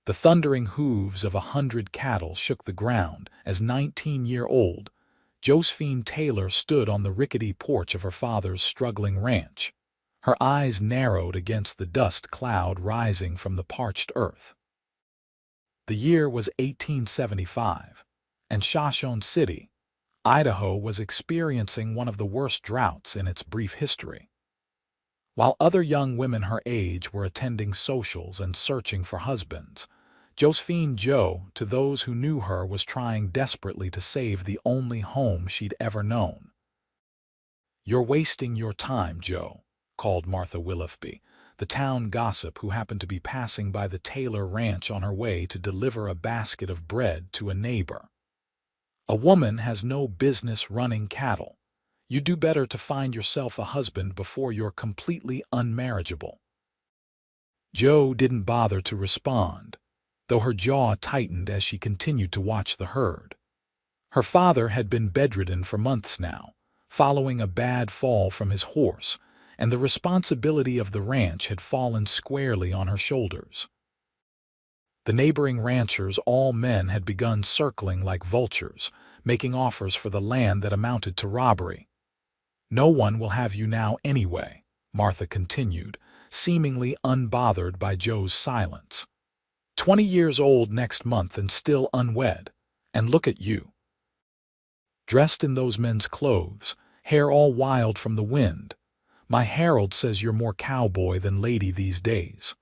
The thundering hooves of 100 cattle shook the ground as 19-year-old Josephine Taylor stood on the rickety porch of her father's struggling ranch. Her eyes narrowed against the dust cloud rising from the parched earth. The year was 1875, and Shoshone City, Idaho, was experiencing one of the worst droughts in its brief history. While other young women her age were attending socials and searching for husbands, Josephine Joe, to those who knew her, was trying desperately to save the only home she'd ever known. "You're wasting your time, Joe," called Martha Willoughby, the town gossip who happened to be passing by the Taylor ranch on her way to deliver a basket of bread to a neighbor. "A woman has no business running cattle. You do better to find yourself a husband before you're completely unmarriageable." Joe didn't bother to respond, though her jaw tightened as she continued to watch the herd. Her father had been bedridden for months now, following a bad fall from his horse, and the responsibility of the ranch had fallen squarely on her shoulders. The neighboring ranchers, all men, had begun circling like vultures, making offers for the land that amounted to robbery. "No one will have you now anyway," Martha continued, seemingly unbothered by Joe's silence. 20 years old next month and still unwed. And look at you. Dressed in those men's clothes, hair all wild from the wind. My herald says you're more cowboy than lady these days."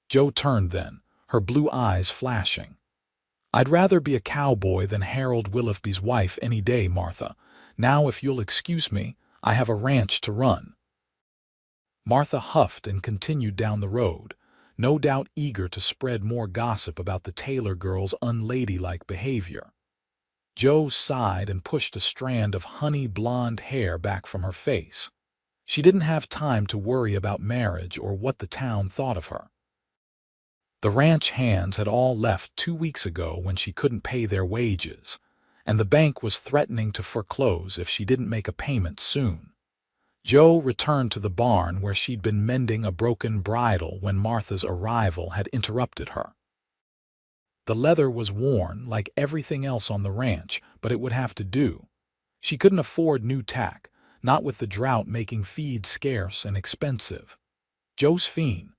Joe turned then, her blue eyes flashing. "I'd rather be a cowboy than Harold Willoughby's wife any day, Martha. Now, if you'll excuse me, I have a ranch to run." Martha huffed and continued down the road, no doubt eager to spread more gossip about the Taylor girl's unladylike behavior. Joe sighed and pushed a strand of honey blonde hair back from her face. She didn't have time to worry about marriage or what the town thought of her. The ranch hands had all left 2 weeks ago when she couldn't pay their wages, and the bank was threatening to foreclose if she didn't make a payment soon. Joe returned to the barn where she'd been mending a broken bridle when Martha's arrival had interrupted her. The leather was worn like everything else on the ranch, but it would have to do. She couldn't afford new tack, not with the drought making feed scarce and expensive. "Josephine,"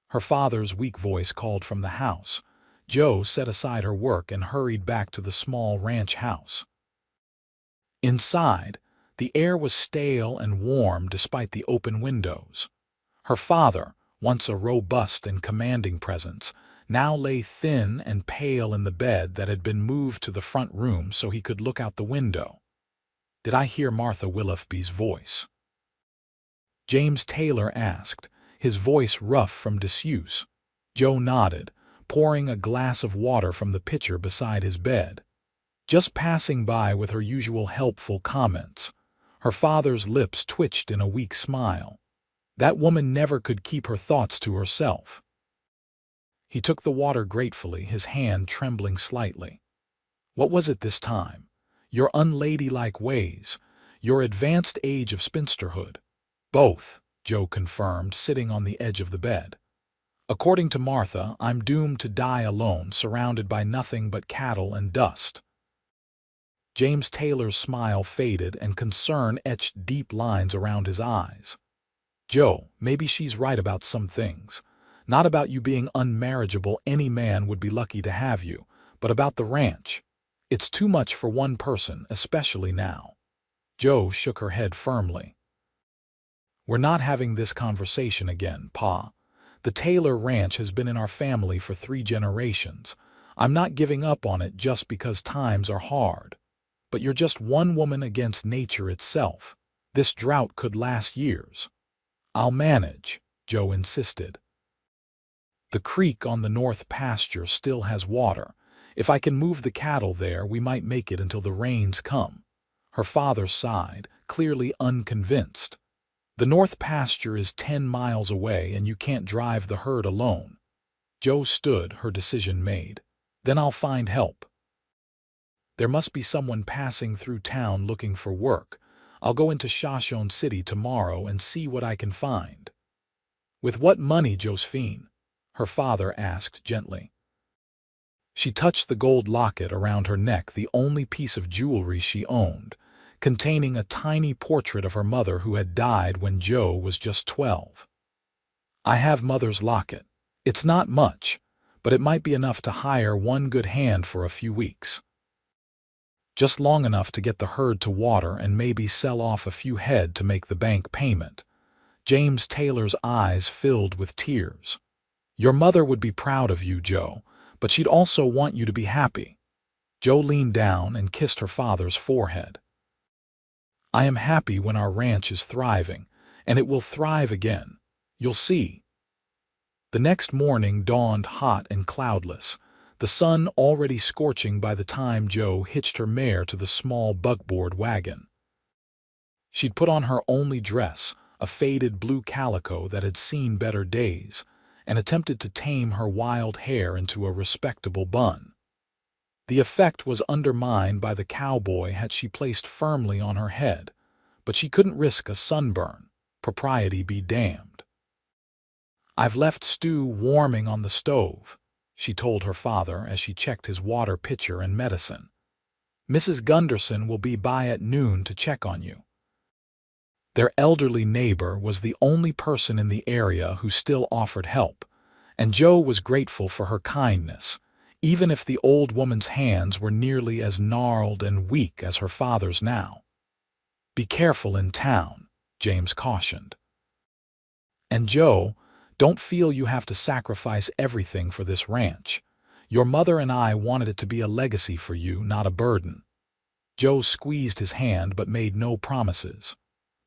her father's weak voice called from the house. Joe set aside her work and hurried back to the small ranch house. Inside, the air was stale and warm despite the open windows. Her father, once a robust and commanding presence, now lay thin and pale in the bed that had been moved to the front room so he could look out the window. "Did I hear Martha Willoughby's voice?" James Taylor asked, his voice rough from disuse. Joe nodded, pouring a glass of water from the pitcher beside his bed. "Just passing by with her usual helpful comments." Her father's lips twitched in a weak smile. That woman never could keep her thoughts to herself. He took the water gratefully, his hand trembling slightly. "What was it this time? Your unladylike ways, your advanced age of spinsterhood?" "Both," Joe confirmed, sitting on the edge of the bed. "According to Martha, I'm doomed to die alone, surrounded by nothing but cattle and dust." James Taylor's smile faded and concern etched deep lines around his eyes. "Joe, maybe she's right about some things. Not about you being unmarriageable, any man would be lucky to have you, but about the ranch. It's too much for one person, especially now." Joe shook her head firmly. "We're not having this conversation again, Pa. The Taylor ranch has been in our family for 3 generations. I'm not giving up on it just because times are hard. But you're just one woman against nature itself. This drought could last years." "I'll manage," Joe insisted. "The creek on the north pasture still has water. If I can move the cattle there, we might make it until the rains come." Her father sighed, clearly unconvinced. "The north pasture is 10 miles away and you can't drive the herd alone." Joe stood, her decision made. "Then I'll find help. There must be someone passing through town looking for work. I'll go into Shoshone City tomorrow and see what I can find." "With what money, Josephine?" her father asked gently. She touched the gold locket around her neck, the only piece of jewelry she owned, containing a tiny portrait of her mother who had died when Joe was just 12. I have Mother's locket. It's not much, but it might be enough to hire one good hand for a few weeks. Just long enough to get the herd to water and maybe sell off a few head to make the bank payment. James Taylor's eyes filled with tears. Your mother would be proud of you, Joe, but she'd also want you to be happy. Joe leaned down and kissed her father's forehead. I am happy when our ranch is thriving, and it will thrive again. You'll see. The next morning dawned hot and cloudless, the sun already scorching by the time Joe hitched her mare to the small buckboard wagon. She'd put on her only dress, a faded blue calico that had seen better days, and attempted to tame her wild hair into a respectable bun. The effect was undermined by the cowboy hat she placed firmly on her head, but she couldn't risk a sunburn, propriety be damned. I've left stew warming on the stove, she told her father as she checked his water pitcher and medicine. Mrs. Gunderson will be by at noon to check on you. Their elderly neighbor was the only person in the area who still offered help, and Joe was grateful for her kindness, even if the old woman's hands were nearly as gnarled and weak as her father's now. Be careful in town, James cautioned. And Joe, don't feel you have to sacrifice everything for this ranch. Your mother and I wanted it to be a legacy for you, not a burden. Joe squeezed his hand but made no promises.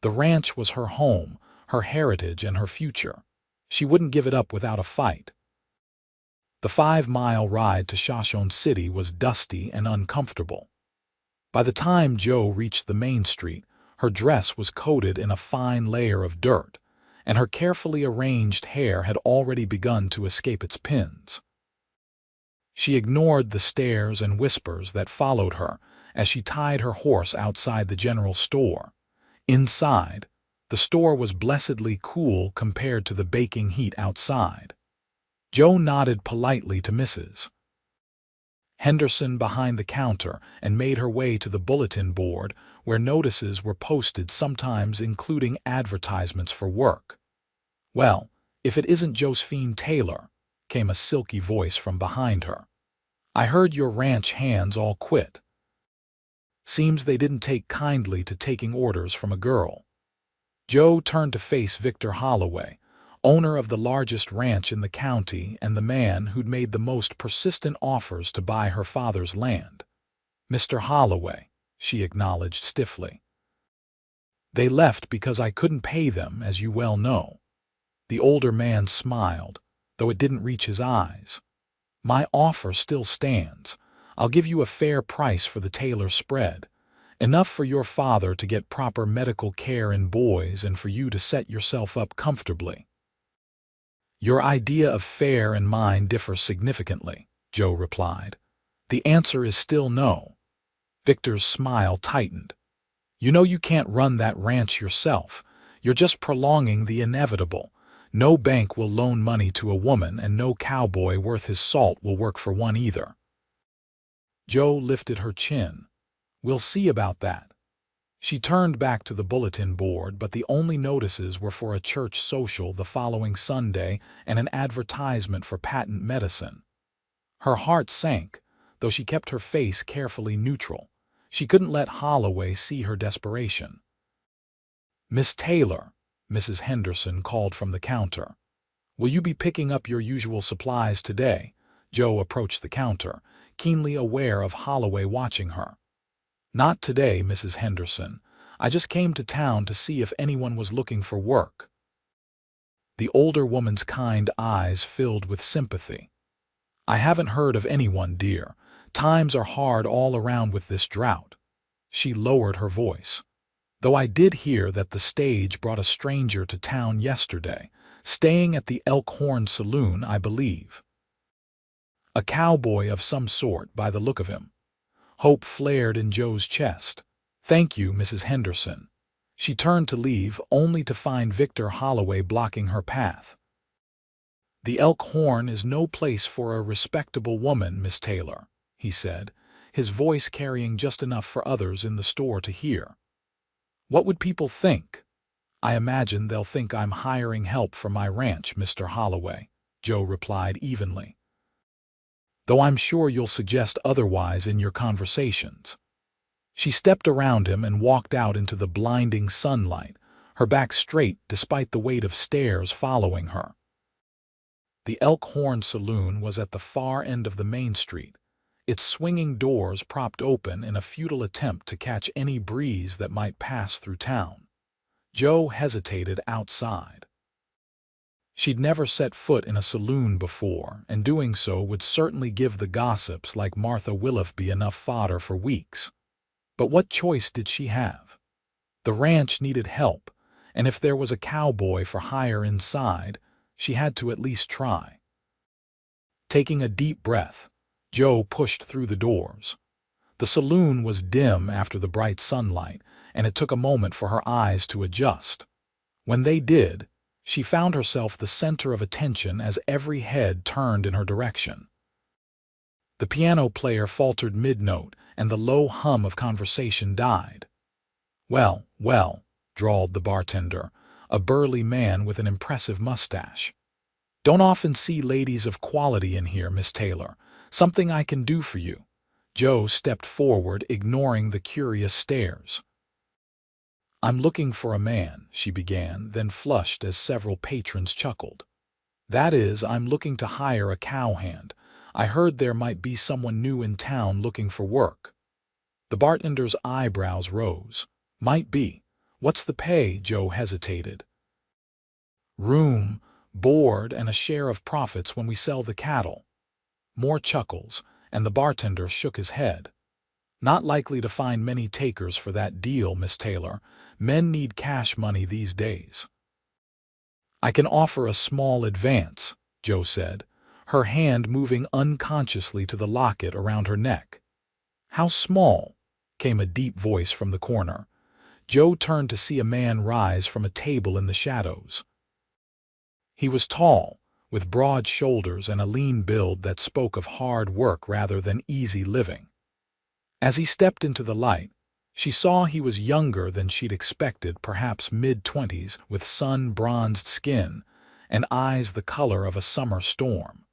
The ranch was her home, her heritage, and her future. She wouldn't give it up without a fight. The 5-mile ride to Shoshone City was dusty and uncomfortable. By the time Joe reached the main street, her dress was coated in a fine layer of dirt, and her carefully arranged hair had already begun to escape its pins. She ignored the stares and whispers that followed her as she tied her horse outside the general store. Inside, the store was blessedly cool compared to the baking heat outside. Joe nodded politely to Mrs. Henderson behind the counter and made her way to the bulletin board where notices were posted, sometimes including advertisements for work. Well, if it isn't Josephine Taylor, came a silky voice from behind her. I heard your ranch hands all quit. Seems they didn't take kindly to taking orders from a girl. Joe turned to face Victor Holloway, owner of the largest ranch in the county and the man who'd made the most persistent offers to buy her father's land. Mr. Holloway, she acknowledged stiffly. They left because I couldn't pay them, as you well know. The older man smiled, though it didn't reach his eyes. My offer still stands. I'll give you a fair price for the Taylor spread, enough for your father to get proper medical care in boys and for you to set yourself up comfortably. Your idea of fair and mine differ significantly, Joe replied. The answer is still no. Victor's smile tightened. You know you can't run that ranch yourself. You're just prolonging the inevitable. No bank will loan money to a woman, and no cowboy worth his salt will work for one either. Joe lifted her chin. We'll see about that. She turned back to the bulletin board, but the only notices were for a church social the following Sunday and an advertisement for patent medicine. Her heart sank, though she kept her face carefully neutral. She couldn't let Holloway see her desperation. Miss Taylor, Mrs. Henderson called from the counter. Will you be picking up your usual supplies today? Joe approached the counter, keenly aware of Holloway watching her. Not today, Mrs. Henderson. I just came to town to see if anyone was looking for work. The older woman's kind eyes filled with sympathy. I haven't heard of anyone, dear. Times are hard all around with this drought. She lowered her voice. Though I did hear that the stage brought a stranger to town yesterday, staying at the Elkhorn Saloon, I believe. A cowboy of some sort, by the look of him. Hope flared in Joe's chest. Thank you, Mrs. Henderson. She turned to leave, only to find Victor Holloway blocking her path. "The Elk Horn is no place for a respectable woman, Miss Taylor," he said, his voice carrying just enough for others in the store to hear. "What would people think?" "I imagine they'll think I'm hiring help for my ranch, Mr. Holloway," Joe replied evenly. "Though I'm sure you'll suggest otherwise in your conversations." She stepped around him and walked out into the blinding sunlight, her back straight despite the weight of stairs following her. The Elk Horn Saloon was at the far end of the main street, its swinging doors propped open in a futile attempt to catch any breeze that might pass through town. Joe hesitated outside. She'd never set foot in a saloon before, and doing so would certainly give the gossips like Martha Willoughby enough fodder for weeks. But what choice did she have? The ranch needed help, and if there was a cowboy for hire inside, she had to at least try. Taking a deep breath, Joe pushed through the doors. The saloon was dim after the bright sunlight, and it took a moment for her eyes to adjust. When they did, she found herself the center of attention as every head turned in her direction. The piano player faltered mid-note, and the low hum of conversation died. "Well, well," drawled the bartender, a burly man with an impressive mustache. "Don't often see ladies of quality in here, Miss Taylor. Something I can do for you." Joe stepped forward, ignoring the curious stares. "I'm looking for a man," she began, then flushed as several patrons chuckled. "That is, I'm looking to hire a cowhand. I heard there might be someone new in town looking for work." The bartender's eyebrows rose. "Might be. What's the pay?" Joe hesitated. "Room, board, and a share of profits when we sell the cattle." More chuckles, and the bartender shook his head. "Not likely to find many takers for that deal, Miss Taylor. Men need cash money these days." "I can offer a small advance," Joe said, her hand moving unconsciously to the locket around her neck. "How small?" came a deep voice from the corner. Joe turned to see a man rise from a table in the shadows. He was tall, with broad shoulders and a lean build that spoke of hard work rather than easy living. As he stepped into the light, she saw he was younger than she'd expected, perhaps mid-20s, with sun-bronzed skin and eyes the color of a summer storm.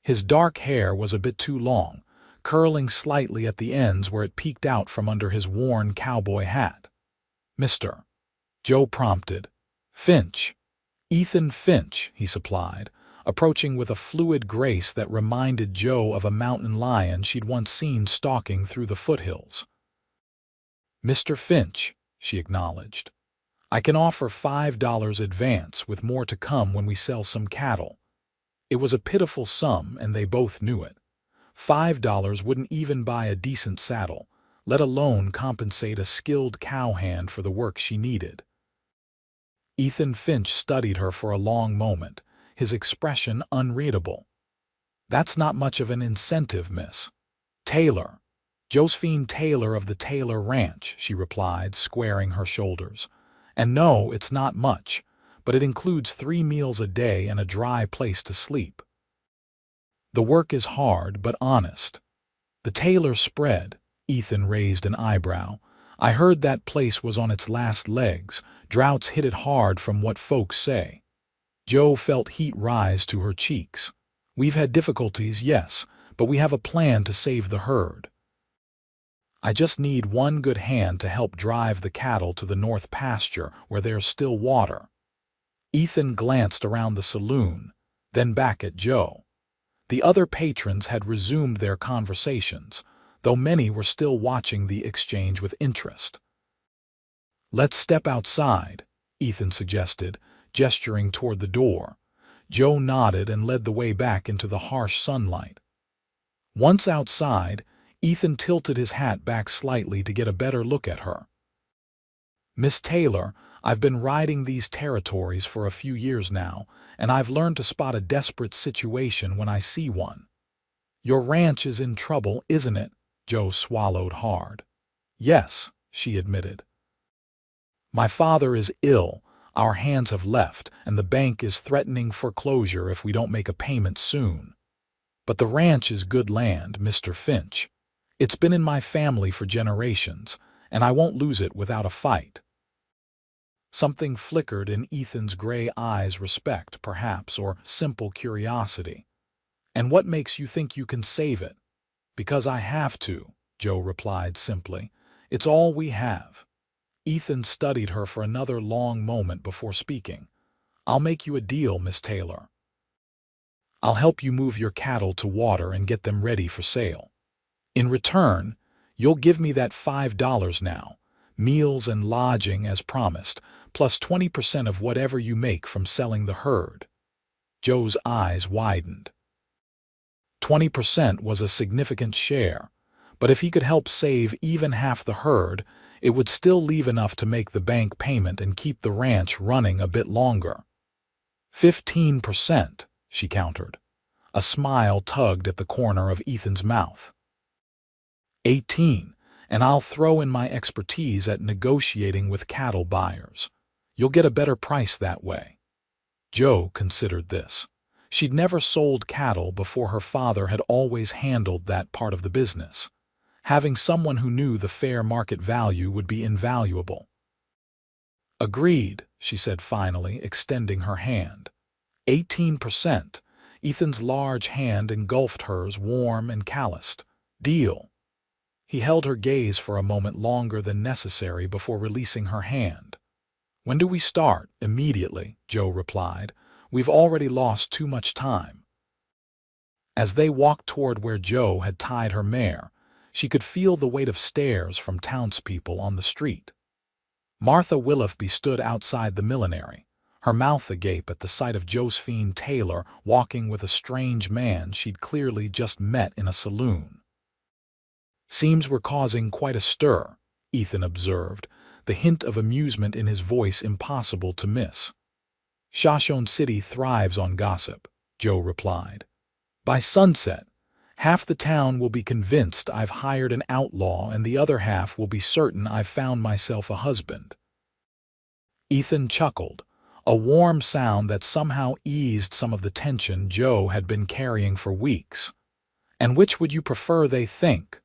His dark hair was a bit too long, curling slightly at the ends where it peeked out from under his worn cowboy hat. "Mr. Joe prompted. "Finch. Ethan Finch," he supplied, approaching with a fluid grace that reminded Joe of a mountain lion she'd once seen stalking through the foothills. "Mr. Finch," she acknowledged. "I can offer $5 advance, with more to come when we sell some cattle." It was a pitiful sum, and they both knew it. $5 wouldn't even buy a decent saddle, let alone compensate a skilled cowhand for the work she needed. Ethan Finch studied her for a long moment, his expression unreadable. "That's not much of an incentive, Miss Taylor." "Josephine Taylor of the Taylor Ranch," she replied, squaring her shoulders. "And no, it's not much, but it includes 3 meals a day and a dry place to sleep. The work is hard but honest." The Taylor spread. Ethan raised an eyebrow. "I heard that place was on its last legs. Droughts hit it hard from what folks say." Joe felt heat rise to her cheeks. "We've had difficulties, yes, but we have a plan to save the herd. I just need one good hand to help drive the cattle to the north pasture where there's still water." Ethan glanced around the saloon, then back at Joe. The other patrons had resumed their conversations, though many were still watching the exchange with interest. "Let's step outside," Ethan suggested, gesturing toward the door. Joe nodded and led the way back into the harsh sunlight. Once outside, Ethan tilted his hat back slightly to get a better look at her. "Miss Taylor, I've been riding these territories for a few years now, and I've learned to spot a desperate situation when I see one." "Your ranch is in trouble, isn't it?" Joe swallowed hard. "Yes," she admitted. "My father is ill. Our hands have left, and the bank is threatening foreclosure if we don't make a payment soon. But the ranch is good land, Mr. Finch. It's been in my family for generations, and I won't lose it without a fight." Something flickered in Ethan's gray eyes, respect, perhaps, or simple curiosity. "And what makes you think you can save it?" "Because I have to," Joe replied simply. "It's all we have." Ethan studied her for another long moment before speaking. "I'll make you a deal, Miss Taylor. I'll help you move your cattle to water and get them ready for sale. In return, you'll give me that $5 now, meals and lodging as promised, plus 20% of whatever you make from selling the herd." Joe's eyes widened. 20% was a significant share, but if he could help save even half the herd, it would still leave enough to make the bank payment and keep the ranch running a bit longer. 15%, she countered. A smile tugged at the corner of Ethan's mouth. 18, and I'll throw in my expertise at negotiating with cattle buyers. You'll get a better price that way. Joe considered this. She'd never sold cattle before. Her father had always handled that part of the business. Having someone who knew the fair market value would be invaluable. "Agreed," she said finally, extending her hand. 18%. Ethan's large hand engulfed hers, warm and calloused. "Deal." He held her gaze for a moment longer than necessary before releasing her hand. "When do we start?" "Immediately," Joe replied. "We've already lost too much time." As they walked toward where Joe had tied her mare, she could feel the weight of stares from townspeople on the street. Martha Willoughby stood outside the millinery, her mouth agape at the sight of Josephine Taylor walking with a strange man she'd clearly just met in a saloon. "Seems we're causing quite a stir," Ethan observed, the hint of amusement in his voice impossible to miss. "Shoshone City thrives on gossip," Joe replied. "By sunset, half the town will be convinced I've hired an outlaw, and the other half will be certain I've found myself a husband." Ethan chuckled, a warm sound that somehow eased some of the tension Joe had been carrying for weeks. "And which would you prefer they think?"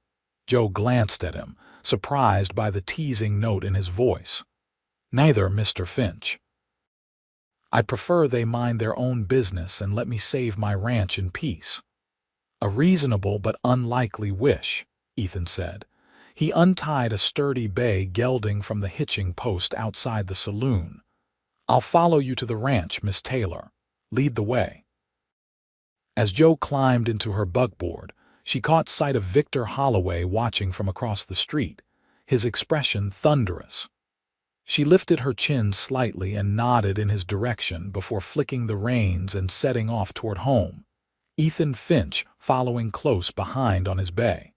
Joe glanced at him, surprised by the teasing note in his voice. "Neither, Mr. Finch. I prefer they mind their own business and let me save my ranch in peace." "A reasonable but unlikely wish," Ethan said. He untied a sturdy bay gelding from the hitching post outside the saloon. "I'll follow you to the ranch, Miss Taylor. Lead the way." As Joe climbed into her buckboard, she caught sight of Victor Holloway watching from across the street, his expression thunderous. She lifted her chin slightly and nodded in his direction before flicking the reins and setting off toward home, Ethan Finch following close behind on his bay.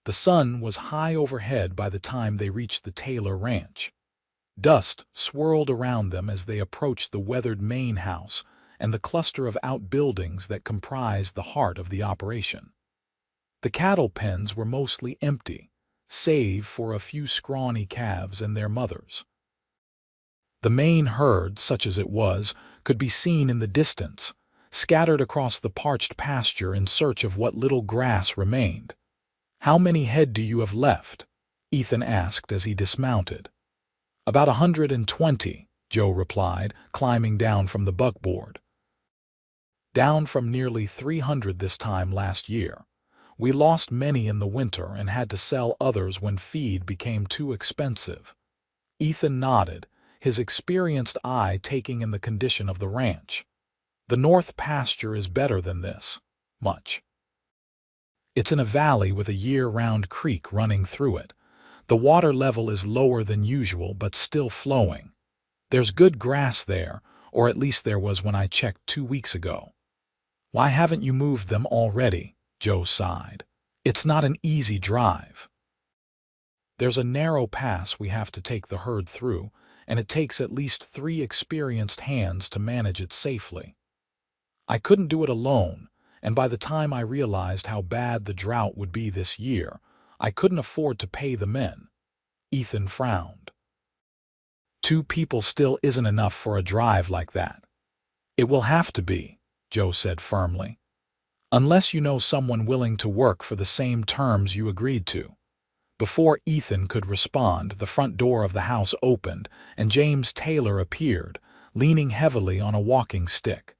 The sun was high overhead by the time they reached the Taylor ranch. Dust swirled around them as they approached the weathered main house and the cluster of outbuildings that comprised the heart of the operation. The cattle pens were mostly empty, save for a few scrawny calves and their mothers. The main herd, such as it was, could be seen in the distance, scattered across the parched pasture in search of what little grass remained. "How many head do you have left?" Ethan asked as he dismounted. "About 120, Joe replied, climbing down from the buckboard. "Down from nearly 300 this time last year. We lost many in the winter and had to sell others when feed became too expensive." Ethan nodded, his experienced eye taking in the condition of the ranch. "The north pasture is better than this. Much. It's in a valley with a year-round creek running through it. The water level is lower than usual but still flowing. There's good grass there, or at least there was when I checked 2 weeks ago." "Why haven't you moved them already?" Joe sighed. "It's not an easy drive. There's a narrow pass we have to take the herd through, and it takes at least 3 experienced hands to manage it safely. I couldn't do it alone, and by the time I realized how bad the drought would be this year, I couldn't afford to pay the men." Ethan frowned. 2 people still isn't enough for a drive like that. It will have to be, Joe said firmly. Unless you know someone willing to work for the same terms you agreed to. Before Ethan could respond, the front door of the house opened and James Taylor appeared, leaning heavily on a walking stick.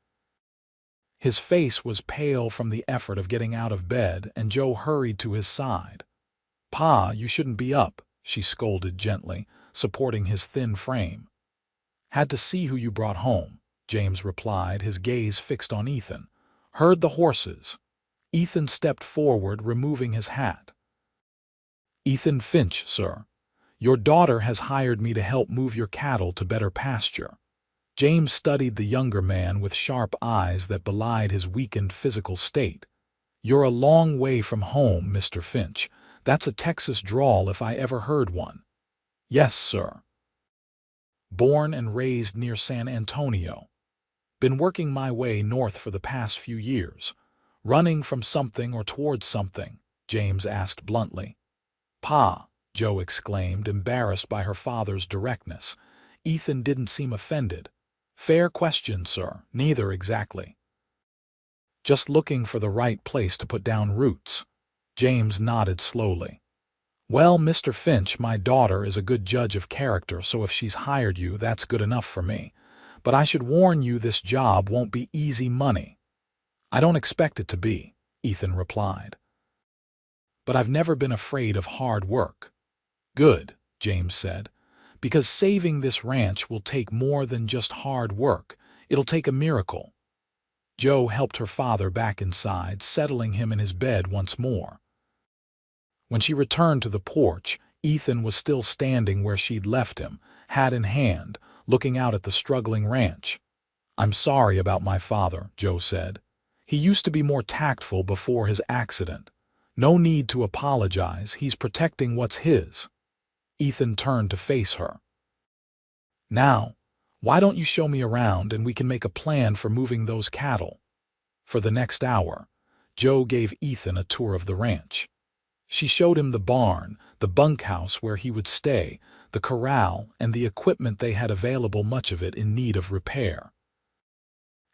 His face was pale from the effort of getting out of bed, and Joe hurried to his side. "Pa, you shouldn't be up," she scolded gently, supporting his thin frame. "Had to see who you brought home," James replied, his gaze fixed on Ethan. "Heard the horses." Ethan stepped forward, removing his hat. "Ethan Finch, sir. Your daughter has hired me to help move your cattle to better pasture." James studied the younger man with sharp eyes that belied his weakened physical state. "You're a long way from home, Mr. Finch. That's a Texas drawl if I ever heard one." "Yes, sir. Born and raised near San Antonio. Been working my way north for the past few years. Running from something or towards something?" James asked bluntly. "Pa," Joe exclaimed, embarrassed by her father's directness. Ethan didn't seem offended. "Fair question, sir. Neither exactly. Just looking for the right place to put down roots." James nodded slowly. "Well, Mr. Finch, my daughter is a good judge of character, so if she's hired you, that's good enough for me. But I should warn you, this job won't be easy money." "I don't expect it to be," Ethan replied. "But I've never been afraid of hard work." "Good," James said, "because saving this ranch will take more than just hard work. It'll take a miracle." Joe helped her father back inside, settling him in his bed once more. When she returned to the porch, Ethan was still standing where she'd left him, hat in hand, looking out at the struggling ranch. "I'm sorry about my father," Joe said. "He used to be more tactful before his accident. No need to apologize, he's protecting what's his." Ethan turned to face her. "Now, why don't you show me around and we can make a plan for moving those cattle?" For the next hour, Joe gave Ethan a tour of the ranch. She showed him the barn, the bunkhouse where he would stay, the corral, and the equipment they had available, much of it in need of repair.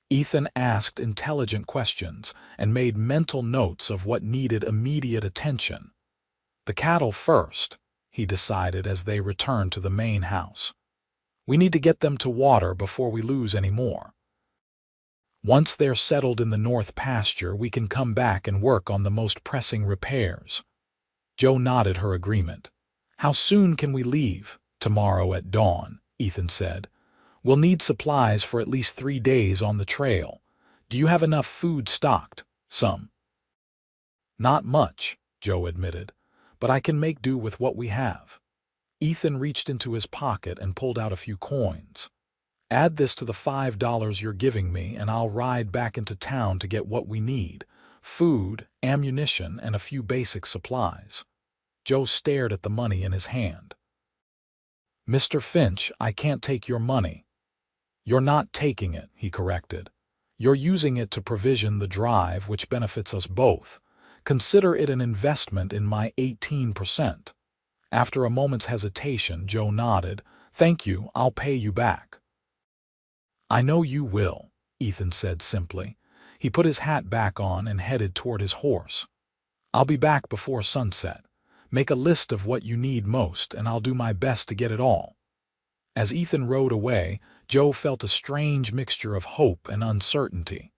Ethan asked intelligent questions and made mental notes of what needed immediate attention. "The cattle first," he decided as they returned to the main house. "We need to get them to water before we lose any more. Once they're settled in the north pasture, we can come back and work on the most pressing repairs." Joe nodded her agreement. "How soon can we leave?" "Tomorrow at dawn," Ethan said. "We'll need supplies for at least 3 days on the trail. Do you have enough food stocked?" "Some." "Not much," Joe admitted, "but I can make do with what we have." Ethan reached into his pocket and pulled out a few coins. "Add this to the $5 you're giving me, and I'll ride back into town to get what we need: food, ammunition, and a few basic supplies." Joe stared at the money in his hand. "Mr. Finch, I can't take your money." "You're not taking it," he corrected. "You're using it to provision the drive, which benefits us both. Consider it an investment in my 18%. After a moment's hesitation, Joe nodded. "Thank you, I'll pay you back." "I know you will," Ethan said simply. He put his hat back on and headed toward his horse. "I'll be back before sunset. Make a list of what you need most, and I'll do my best to get it all." As Ethan rode away, Joe felt a strange mixture of hope and uncertainty.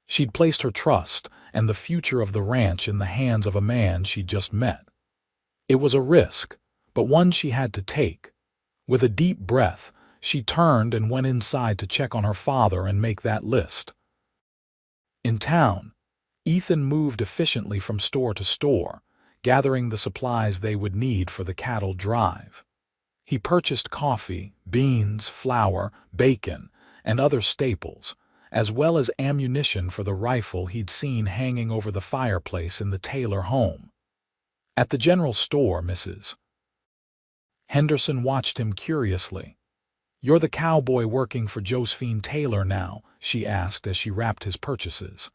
She'd placed her trust and the future of the ranch in the hands of a man she'd just met. It was a risk, but one she had to take. With a deep breath, she turned and went inside to check on her father and make that list. In town, Ethan moved efficiently from store to store, gathering the supplies they would need for the cattle drive. He purchased coffee, beans, flour, bacon, and other staples, as well as ammunition for the rifle he'd seen hanging over the fireplace in the Taylor home. At the general store, Mrs. Henderson watched him curiously. "You're the cowboy working for Josephine Taylor now?" she asked as she wrapped his purchases.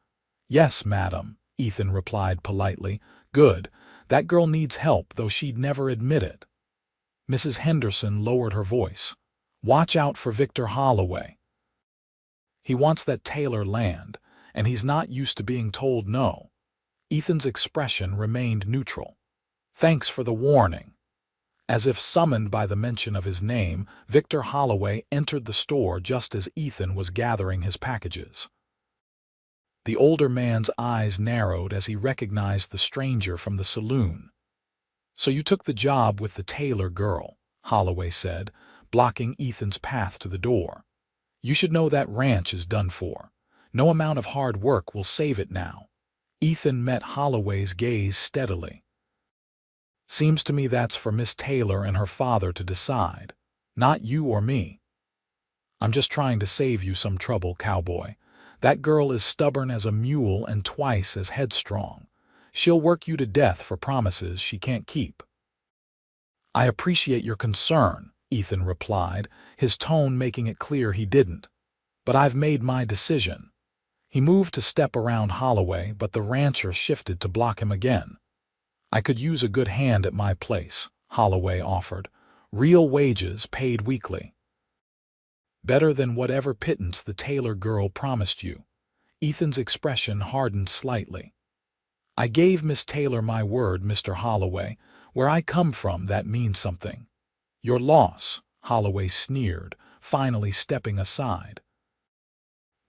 "Yes, madam," Ethan replied politely. "Good. That girl needs help, though she'd never admit it." Mrs. Henderson lowered her voice. "Watch out for Victor Holloway. He wants that Taylor land, and he's not used to being told no." Ethan's expression remained neutral. "Thanks for the warning." As if summoned by the mention of his name, Victor Holloway entered the store just as Ethan was gathering his packages. The older man's eyes narrowed as he recognized the stranger from the saloon. "So you took the job with the Taylor girl," Holloway said, blocking Ethan's path to the door. "You should know that ranch is done for. No amount of hard work will save it now." Ethan met Holloway's gaze steadily. "Seems to me that's for Miss Taylor and her father to decide, not you or me." "I'm just trying to save you some trouble, Cowboy. That girl is stubborn as a mule and twice as headstrong. She'll work you to death for promises she can't keep." "I appreciate your concern," Ethan replied, his tone making it clear he didn't. "But I've made my decision." He moved to step around Holloway, but the rancher shifted to block him again. "I could use a good hand at my place," Holloway offered. "Real wages paid weekly. Better than whatever pittance the Taylor girl promised you." Ethan's expression hardened slightly. "I gave Miss Taylor my word, Mr. Holloway. Where I come from, that means something." "Your loss," Holloway sneered, finally stepping aside.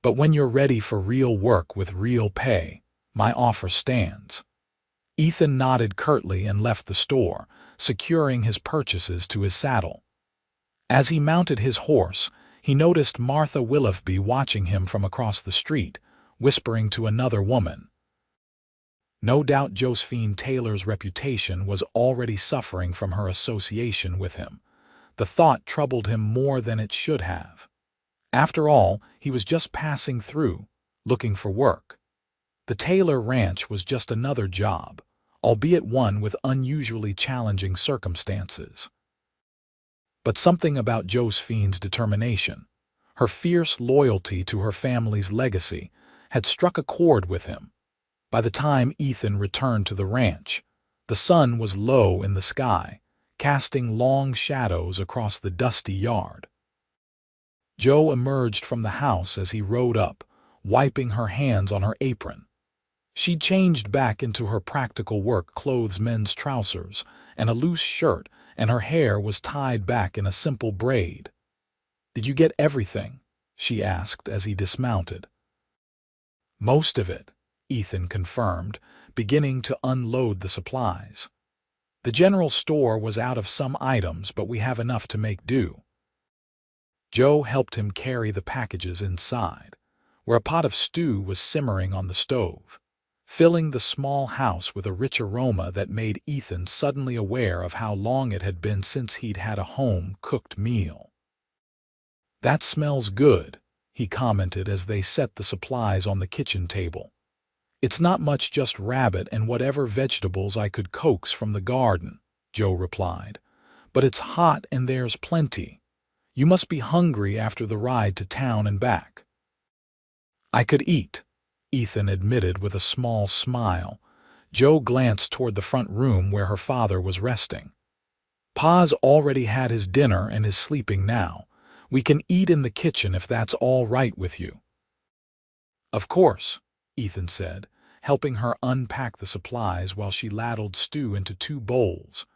"But when you're ready for real work with real pay, my offer stands." Ethan nodded curtly and left the store, securing his purchases to his saddle. As he mounted his horse, he noticed Martha Willoughby watching him from across the street, whispering to another woman. No doubt Josephine Taylor's reputation was already suffering from her association with him. The thought troubled him more than it should have. After all, he was just passing through, looking for work. The Taylor Ranch was just another job, albeit one with unusually challenging circumstances. But something about Josephine's determination, her fierce loyalty to her family's legacy, had struck a chord with him. By the time Ethan returned to the ranch, the sun was low in the sky, casting long shadows across the dusty yard. Jo emerged from the house as he rode up, wiping her hands on her apron. She'd changed back into her practical work clothes, men's trousers, and a loose shirt, and her hair was tied back in a simple braid. "Did you get everything?" she asked as he dismounted. "Most of it," Ethan confirmed, beginning to unload the supplies. "The general store was out of some items, but we have enough to make do." Jo helped him carry the packages inside, where a pot of stew was simmering on the stove, filling the small house with a rich aroma that made Ethan suddenly aware of how long it had been since he'd had a home-cooked meal. "That smells good," he commented as they set the supplies on the kitchen table. "It's not much, just rabbit and whatever vegetables I could coax from the garden," Jo replied. "But it's hot and there's plenty. You must be hungry after the ride to town and back." "I could eat," Ethan admitted with a small smile. Jo glanced toward the front room where her father was resting. "Pa's already had his dinner and is sleeping now. We can eat in the kitchen if that's all right with you." "Of course," Ethan said, helping her unpack the supplies while she ladled stew into 2 bowls.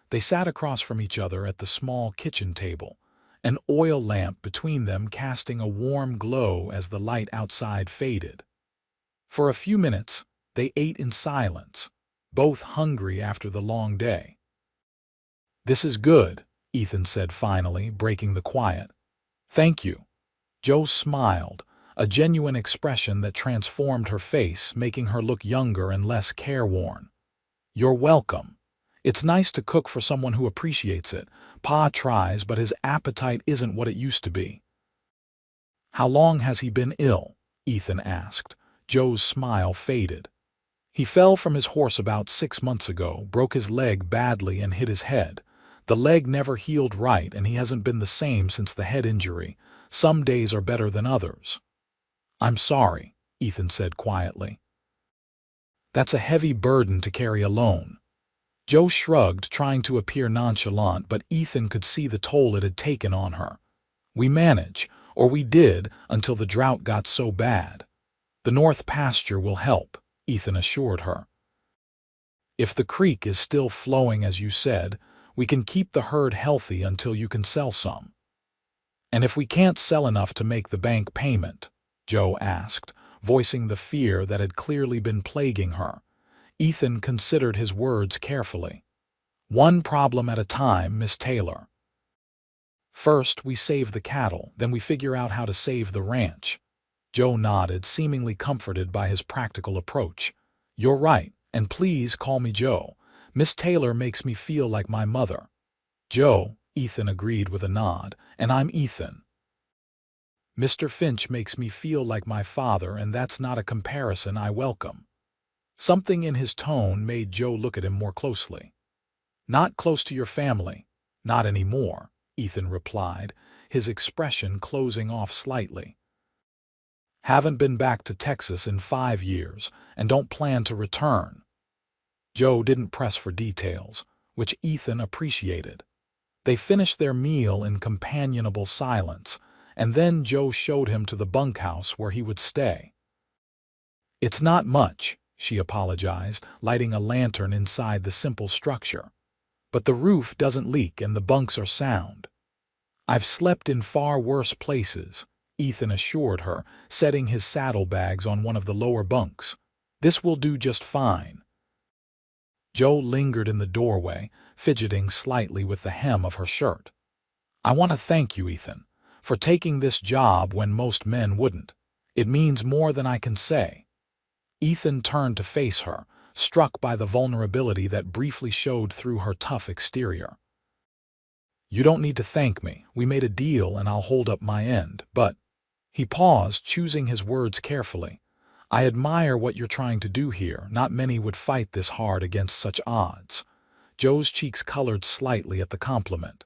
They sat across from each other at the small kitchen table, an oil lamp between them casting a warm glow as the light outside faded. For a few minutes, they ate in silence, both hungry after the long day. "This is good," Ethan said finally, breaking the quiet. "Thank you." Jo smiled, a genuine expression that transformed her face, making her look younger and less careworn. "You're welcome. It's nice to cook for someone who appreciates it. Pa tries, but his appetite isn't what it used to be." "How long has he been ill?" Ethan asked. Jo's smile faded. "He fell from his horse about 6 months ago, broke his leg badly and hit his head. The leg never healed right and he hasn't been the same since the head injury. Some days are better than others." "I'm sorry," Ethan said quietly. "That's a heavy burden to carry alone." Joe shrugged, trying to appear nonchalant, but Ethan could see the toll it had taken on her. We manage, or we did, until the drought got so bad. The north pasture will help, Ethan assured her. If the creek is still flowing as you said, we can keep the herd healthy until you can sell some. And if we can't sell enough to make the bank payment? Joe asked, voicing the fear that had clearly been plaguing her. Ethan considered his words carefully. One problem at a time, Miss Taylor. First, we save the cattle, then we figure out how to save the ranch. Joe nodded, seemingly comforted by his practical approach. You're right, and please call me Joe. Miss Taylor makes me feel like my mother. Joe, Ethan agreed with a nod, and I'm Ethan. Mr. Finch makes me feel like my father, and that's not a comparison I welcome. Something in his tone made Joe look at him more closely. Not close to your family. Not anymore, Ethan replied, his expression closing off slightly. Haven't been back to Texas in 5 years, and don't plan to return. Joe didn't press for details, which Ethan appreciated. They finished their meal in companionable silence, and then Joe showed him to the bunkhouse where he would stay. It's not much, she apologized, lighting a lantern inside the simple structure. But the roof doesn't leak and the bunks are sound. I've slept in far worse places, Ethan assured her, setting his saddlebags on one of the lower bunks. This will do just fine. Joe lingered in the doorway, fidgeting slightly with the hem of her shirt. I want to thank you, Ethan, for taking this job when most men wouldn't. It means more than I can say. Ethan turned to face her, struck by the vulnerability that briefly showed through her tough exterior. You don't need to thank me. We made a deal and I'll hold up my end, but… He paused, choosing his words carefully. I admire what you're trying to do here. Not many would fight this hard against such odds. Joe's cheeks colored slightly at the compliment.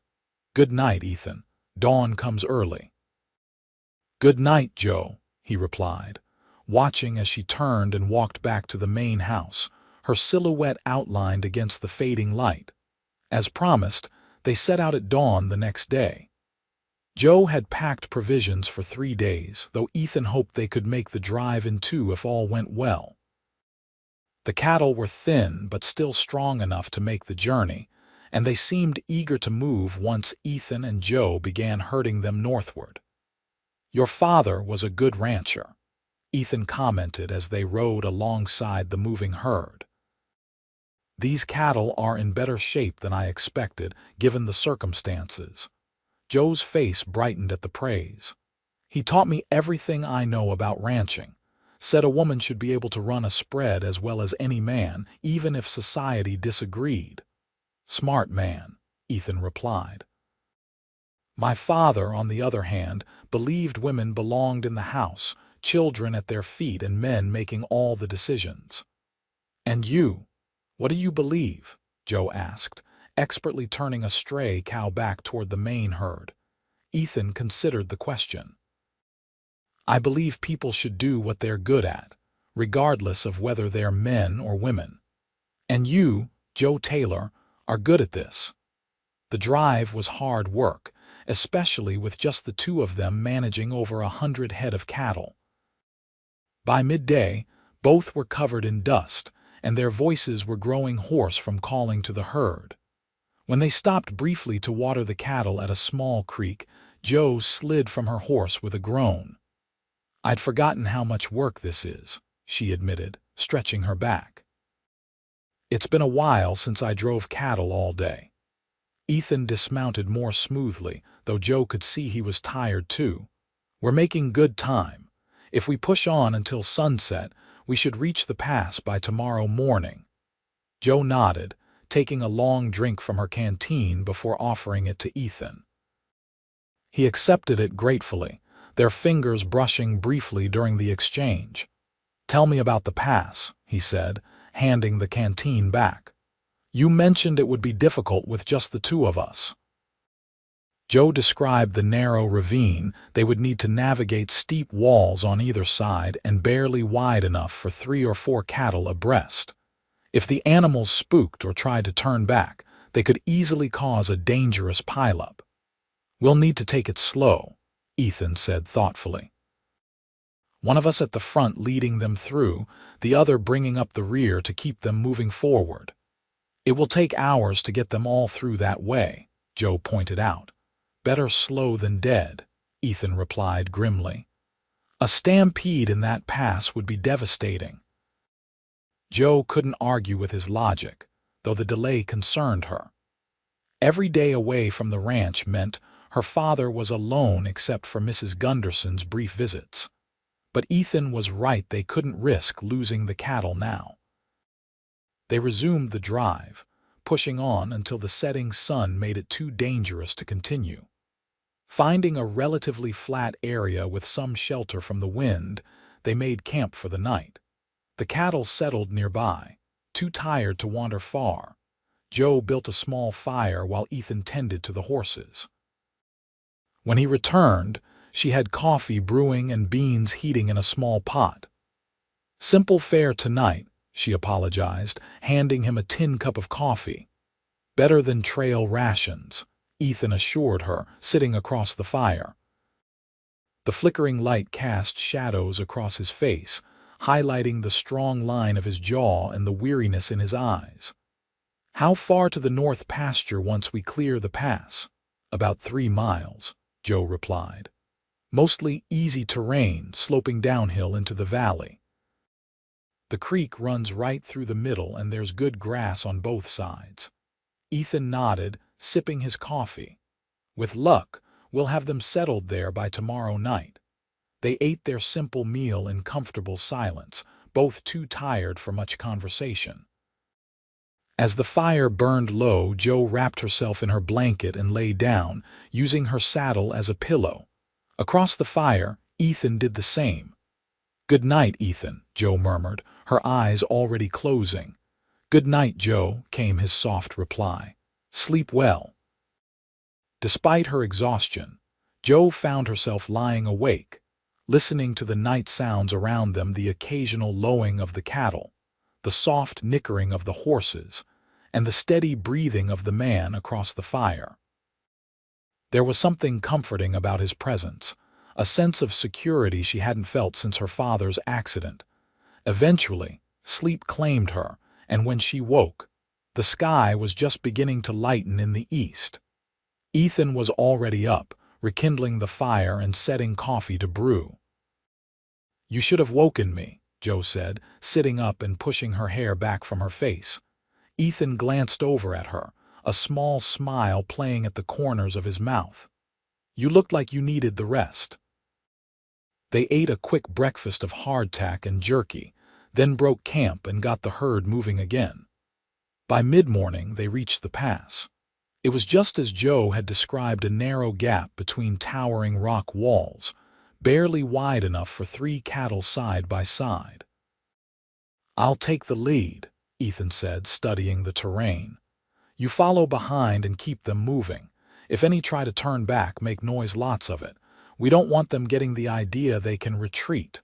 Good night, Ethan. Dawn comes early. Good night, Joe, he replied, watching as she turned and walked back to the main house, her silhouette outlined against the fading light. As promised, they set out at dawn the next day. Joe had packed provisions for 3 days, though Ethan hoped they could make the drive in 2 if all went well. The cattle were thin but still strong enough to make the journey, and they seemed eager to move once Ethan and Joe began herding them northward. Your father was a good rancher, Ethan commented as they rode alongside the moving herd. These cattle are in better shape than I expected, given the circumstances. Joe's face brightened at the praise. He taught me everything I know about ranching. Said a woman should be able to run a spread as well as any man, even if society disagreed. Smart man, Ethan replied. My father, on the other hand, believed women belonged in the house, children at their feet and men making all the decisions. And you, what do you believe? Joe asked, expertly turning a stray cow back toward the main herd. Ethan considered the question. I believe people should do what they're good at, regardless of whether they're men or women. And you, Joe Taylor, are good at this. The drive was hard work, especially with just the 2 of them managing over 100 head of cattle. By midday, both were covered in dust, and their voices were growing hoarse from calling to the herd. When they stopped briefly to water the cattle at a small creek, Joe slid from her horse with a groan. I'd forgotten how much work this is, she admitted, stretching her back. It's been a while since I drove cattle all day. Ethan dismounted more smoothly, though Joe could see he was tired too. We're making good time. If we push on until sunset, we should reach the pass by tomorrow morning. Joe nodded, taking a long drink from her canteen before offering it to Ethan. He accepted it gratefully, their fingers brushing briefly during the exchange. Tell me about the pass, he said, handing the canteen back. You mentioned it would be difficult with just the 2 of us. Joe described the narrow ravine. They would need to navigate steep walls on either side and barely wide enough for 3 or 4 cattle abreast. If the animals spooked or tried to turn back, they could easily cause a dangerous pileup. "We'll need to take it slow," Ethan said thoughtfully. "One of us at the front leading them through, the other bringing up the rear to keep them moving forward. It will take hours to get them all through that way," Joe pointed out. "Better slow than dead," Ethan replied grimly. "A stampede in that pass would be devastating." Joe couldn't argue with his logic, though the delay concerned her. Every day away from the ranch meant her father was alone except for Mrs. Gunderson's brief visits. But Ethan was right, they couldn't risk losing the cattle now. They resumed the drive, pushing on until the setting sun made it too dangerous to continue. Finding a relatively flat area with some shelter from the wind, they made camp for the night. The cattle settled nearby, too tired to wander far. Joe built a small fire while Ethan tended to the horses. When he returned, she had coffee brewing and beans heating in a small pot. "Simple fare tonight," she apologized, handing him a tin cup of coffee. "Better than trail rations," Ethan assured her, sitting across the fire. The flickering light cast shadows across his face, highlighting the strong line of his jaw and the weariness in his eyes. "How far to the north pasture once we clear the pass?" "About 3 miles," Joe replied. "Mostly easy terrain, sloping downhill into the valley. The creek runs right through the middle and there's good grass on both sides." Ethan nodded, sipping his coffee. "With luck, we'll have them settled there by tomorrow night." They ate their simple meal in comfortable silence, both too tired for much conversation. As the fire burned low, Joe wrapped herself in her blanket and lay down, using her saddle as a pillow. Across the fire, Ethan did the same. "Good night, Ethan," Joe murmured, her eyes already closing. "Good night, Joe," came his soft reply. "Sleep well." Despite her exhaustion, Joe found herself lying awake, listening to the night sounds around them, the occasional lowing of the cattle, the soft nickering of the horses, and the steady breathing of the man across the fire. There was something comforting about his presence, a sense of security she hadn't felt since her father's accident. Eventually, sleep claimed her, and when she woke, the sky was just beginning to lighten in the east. Ethan was already up, rekindling the fire and setting coffee to brew. "You should have woken me," Joe said, sitting up and pushing her hair back from her face. Ethan glanced over at her, a small smile playing at the corners of his mouth. "You looked like you needed the rest." They ate a quick breakfast of hardtack and jerky, then broke camp and got the herd moving again. By mid-morning, they reached the pass. It was just as Joe had described, a narrow gap between towering rock walls, barely wide enough for 3 cattle side by side. "I'll take the lead," Ethan said, studying the terrain. "You follow behind and keep them moving. If any try to turn back, make noise, lots of it. We don't want them getting the idea they can retreat."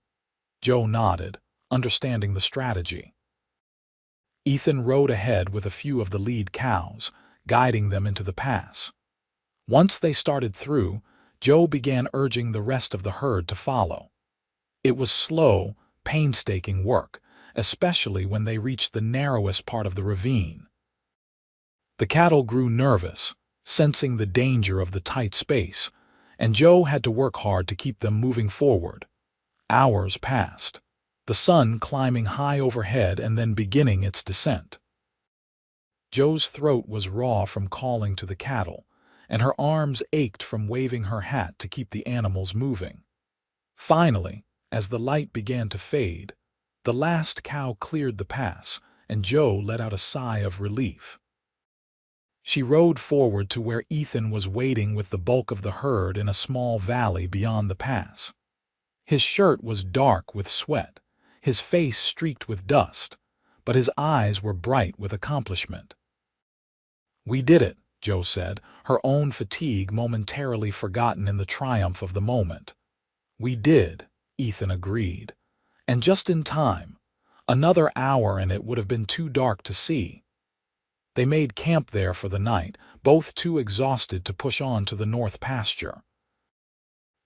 Joe nodded, understanding the strategy. Ethan rode ahead with a few of the lead cows, guiding them into the pass. Once they started through, Joe began urging the rest of the herd to follow. It was slow, painstaking work, especially when they reached the narrowest part of the ravine. The cattle grew nervous, sensing the danger of the tight space, and Joe had to work hard to keep them moving forward. Hours passed, the sun climbing high overhead and then beginning its descent. Joe's throat was raw from calling to the cattle, and her arms ached from waving her hat to keep the animals moving. Finally, as the light began to fade, the last cow cleared the pass, and Joe let out a sigh of relief. She rode forward to where Ethan was waiting with the bulk of the herd in a small valley beyond the pass. His shirt was dark with sweat, his face streaked with dust, but his eyes were bright with accomplishment. "We did it," Joe said, her own fatigue momentarily forgotten in the triumph of the moment. "We did," Ethan agreed. "And just in time. Another hour and it would have been too dark to see. They made camp there for the night, both too exhausted to push on to the north pasture.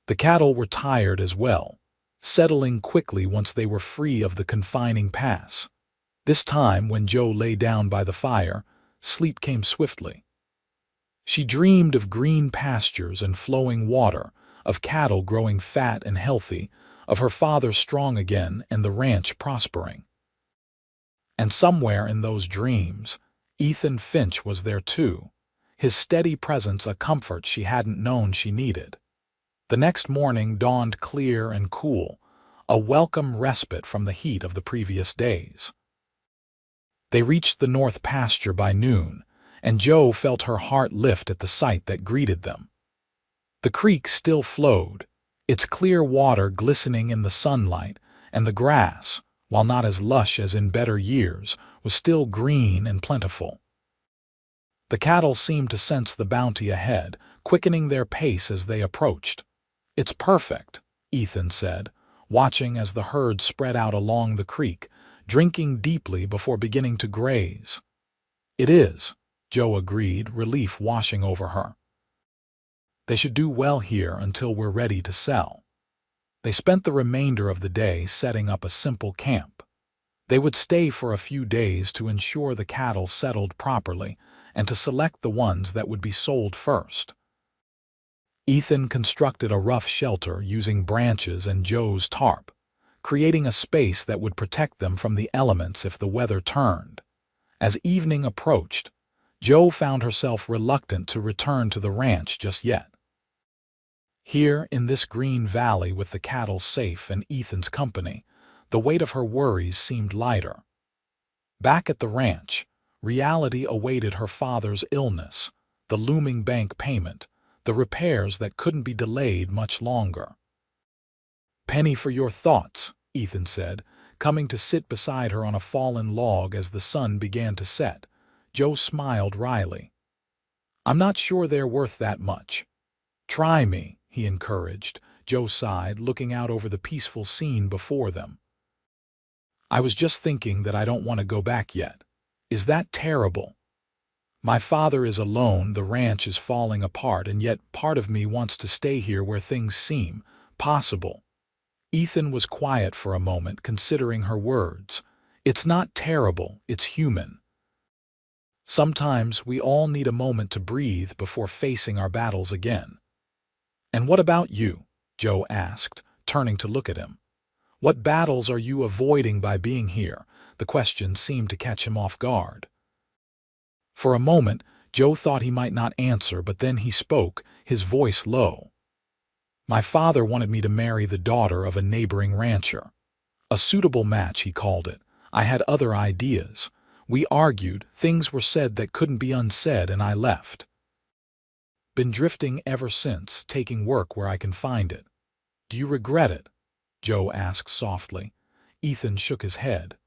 The cattle were tired as well, settling quickly once they were free of the confining pass. This time, when Joe lay down by the fire, sleep came swiftly. She dreamed of green pastures and flowing water, of cattle growing fat and healthy, of her father strong again and the ranch prospering. And somewhere in those dreams, Ethan Finch was there too, his steady presence a comfort she hadn't known she needed. The next morning dawned clear and cool, a welcome respite from the heat of the previous days. They reached the north pasture by noon, and Joe felt her heart lift at the sight that greeted them. The creek still flowed, its clear water glistening in the sunlight, and the grass, while not as lush as in better years, was still green and plentiful. The cattle seemed to sense the bounty ahead, quickening their pace as they approached. "It's perfect," Ethan said, watching as the herd spread out along the creek, drinking deeply before beginning to graze. "It is," Joe agreed, relief washing over her. "They should do well here until we're ready to sell." They spent the remainder of the day setting up a simple camp. They would stay for a few days to ensure the cattle settled properly and to select the ones that would be sold first. Ethan constructed a rough shelter using branches and Joe's tarp, creating a space that would protect them from the elements if the weather turned. As evening approached, Joe found herself reluctant to return to the ranch just yet. Here, in this green valley with the cattle safe and Ethan's company, the weight of her worries seemed lighter. Back at the ranch, reality awaited her father's illness, the looming bank payment, the repairs that couldn't be delayed much longer. "Penny for your thoughts," Ethan said, coming to sit beside her on a fallen log as the sun began to set. Joe smiled wryly. "I'm not sure they're worth that much." "Try me," he encouraged. Joe sighed, looking out over the peaceful scene before them. "I was just thinking that I don't want to go back yet. Is that terrible? My father is alone, the ranch is falling apart, and yet part of me wants to stay here where things seem possible." Ethan was quiet for a moment, considering her words. "It's not terrible, it's human. Sometimes we all need a moment to breathe before facing our battles again." "And what about you?" Joe asked, turning to look at him. "What battles are you avoiding by being here?" The question seemed to catch him off guard. For a moment, Joe thought he might not answer, but then he spoke, his voice low. "My father wanted me to marry the daughter of a neighboring rancher. A suitable match, he called it. I had other ideas. We argued, things were said that couldn't be unsaid, and I left. Been drifting ever since, taking work where I can find it." "Do you regret it?" Joe asked softly. Ethan shook his head.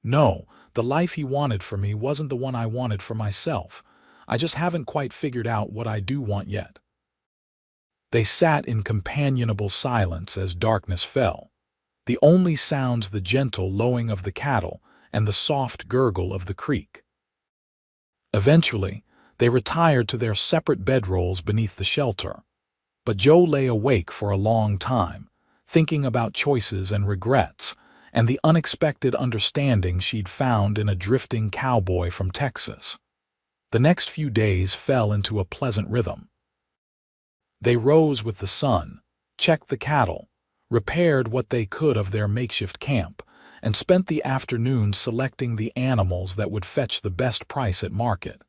"No, the life he wanted for me wasn't the one I wanted for myself. I just haven't quite figured out what I do want yet." They sat in companionable silence as darkness fell. The only sounds the gentle lowing of the cattle and the soft gurgle of the creek. Eventually, they retired to their separate bedrolls beneath the shelter. But Joe lay awake for a long time, thinking about choices and regrets, and the unexpected understanding she'd found in a drifting cowboy from Texas. The next few days fell into a pleasant rhythm. They rose with the sun, checked the cattle, repaired what they could of their makeshift camp, and spent the afternoon selecting the animals that would fetch the best price at market.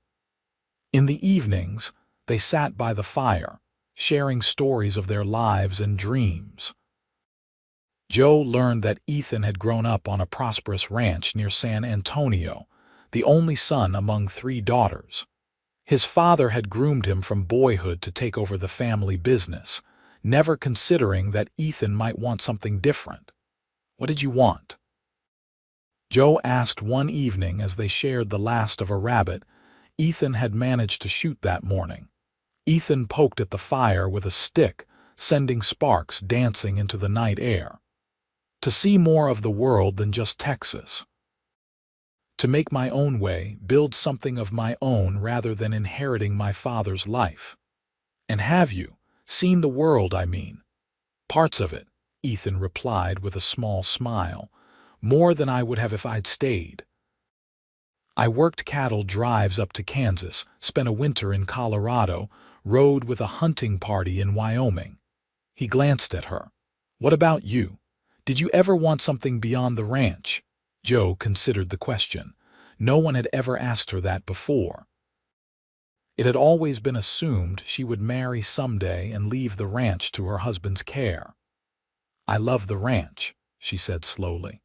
In the evenings, they sat by the fire, sharing stories of their lives and dreams. Joe learned that Ethan had grown up on a prosperous ranch near San Antonio, the only son among 3 daughters. His father had groomed him from boyhood to take over the family business, never considering that Ethan might want something different. "What did you want?" Joe asked one evening as they shared the last of a rabbit Ethan had managed to shoot that morning. Ethan poked at the fire with a stick, sending sparks dancing into the night air. "To see more of the world than just Texas." To make my own way, build something of my own rather than inheriting my father's life. And have you seen the world, I mean? Parts of it, Ethan replied with a small smile. More than I would have if I'd stayed. I worked cattle drives up to Kansas, spent a winter in Colorado, rode with a hunting party in Wyoming. He glanced at her. What about you? Did you ever want something beyond the ranch? Joe considered the question. No one had ever asked her that before. It had always been assumed she would marry someday and leave the ranch to her husband's care. I love the ranch, she said slowly.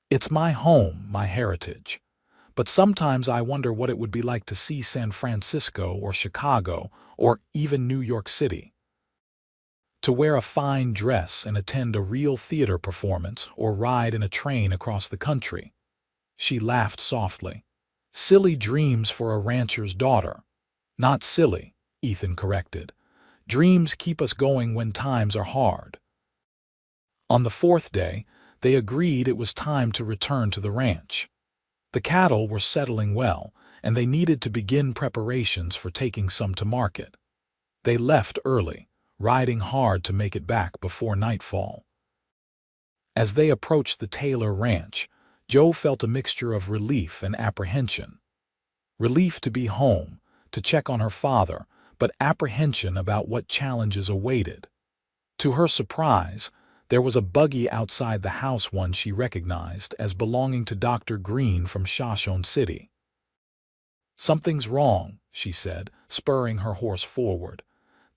It's my home, my heritage. But sometimes I wonder what it would be like to see San Francisco or Chicago or even New York City. To wear a fine dress and attend a real theater performance or ride in a train across the country. She laughed softly. Silly dreams for a rancher's daughter. Not silly, Ethan corrected. Dreams keep us going when times are hard. On the fourth day, they agreed it was time to return to the ranch. The cattle were settling well, and they needed to begin preparations for taking some to market. They left early, riding hard to make it back before nightfall. As they approached the Taylor ranch, Joe felt a mixture of relief and apprehension. Relief to be home, to check on her father, but apprehension about what challenges awaited. To her surprise, there was a buggy outside the house, one she recognized as belonging to Dr. Green from Shoshone City. Something's wrong, she said, spurring her horse forward.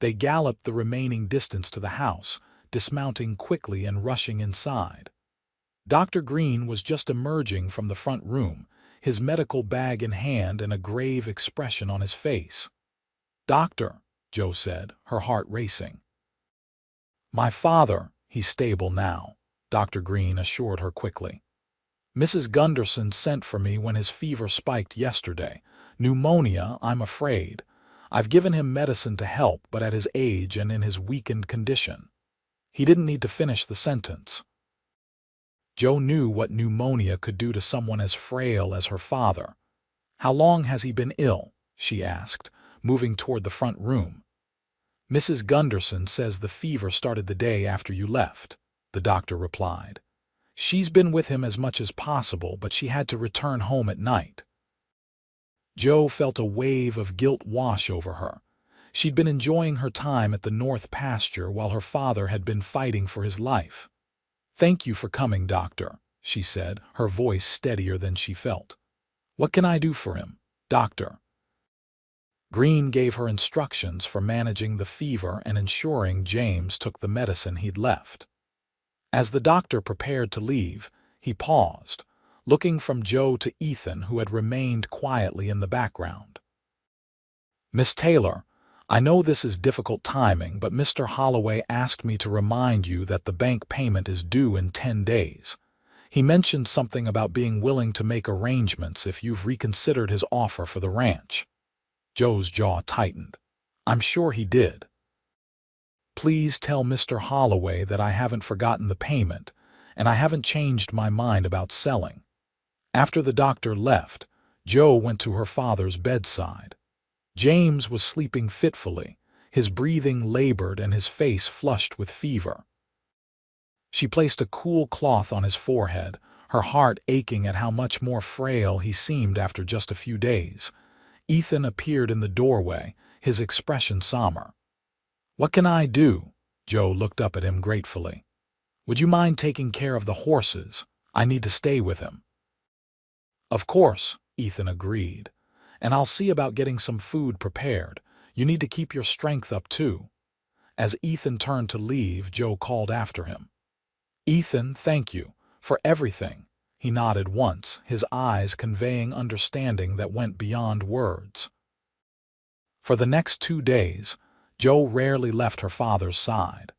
They galloped the remaining distance to the house, dismounting quickly and rushing inside. Dr. Green was just emerging from the front room, his medical bag in hand and a grave expression on his face. "Doctor," Joe said, her heart racing. "My father, he's stable now," Dr. Green assured her quickly. "Mrs. Gunderson sent for me when his fever spiked yesterday. Pneumonia, I'm afraid. I've given him medicine to help, but at his age and in his weakened condition." He didn't need to finish the sentence. Joe knew what pneumonia could do to someone as frail as her father. "How long has he been ill?" she asked, moving toward the front room. "Mrs. Gunderson says the fever started the day after you left," the doctor replied. "She's been with him as much as possible, but she had to return home at night." Joe felt a wave of guilt wash over her. She'd been enjoying her time at the North Pasture while her father had been fighting for his life. "Thank you for coming, doctor," she said, her voice steadier than she felt. "What can I do for him, doctor?" Green gave her instructions for managing the fever and ensuring James took the medicine he'd left. As the doctor prepared to leave, he paused, looking from Joe to Ethan, who had remained quietly in the background. "Miss Taylor, I know this is difficult timing, but Mr. Holloway asked me to remind you that the bank payment is due in 10 days. He mentioned something about being willing to make arrangements if you've reconsidered his offer for the ranch." Joe's jaw tightened. "I'm sure he did." "Please tell Mr. Holloway that I haven't forgotten the payment, and I haven't changed my mind about selling." After the doctor left, Joe went to her father's bedside. James was sleeping fitfully, his breathing labored and his face flushed with fever. She placed a cool cloth on his forehead, her heart aching at how much more frail he seemed after just a few days. Ethan appeared in the doorway, his expression somber. "What can I do?" Joe looked up at him gratefully. "Would you mind taking care of the horses? I need to stay with him." "Of course," Ethan agreed. "And I'll see about getting some food prepared. You need to keep your strength up too." As Ethan turned to leave, Joe called after him. "Ethan, thank you for everything." He nodded once, his eyes conveying understanding that went beyond words. For the next 2 days, Joe rarely left her father's side.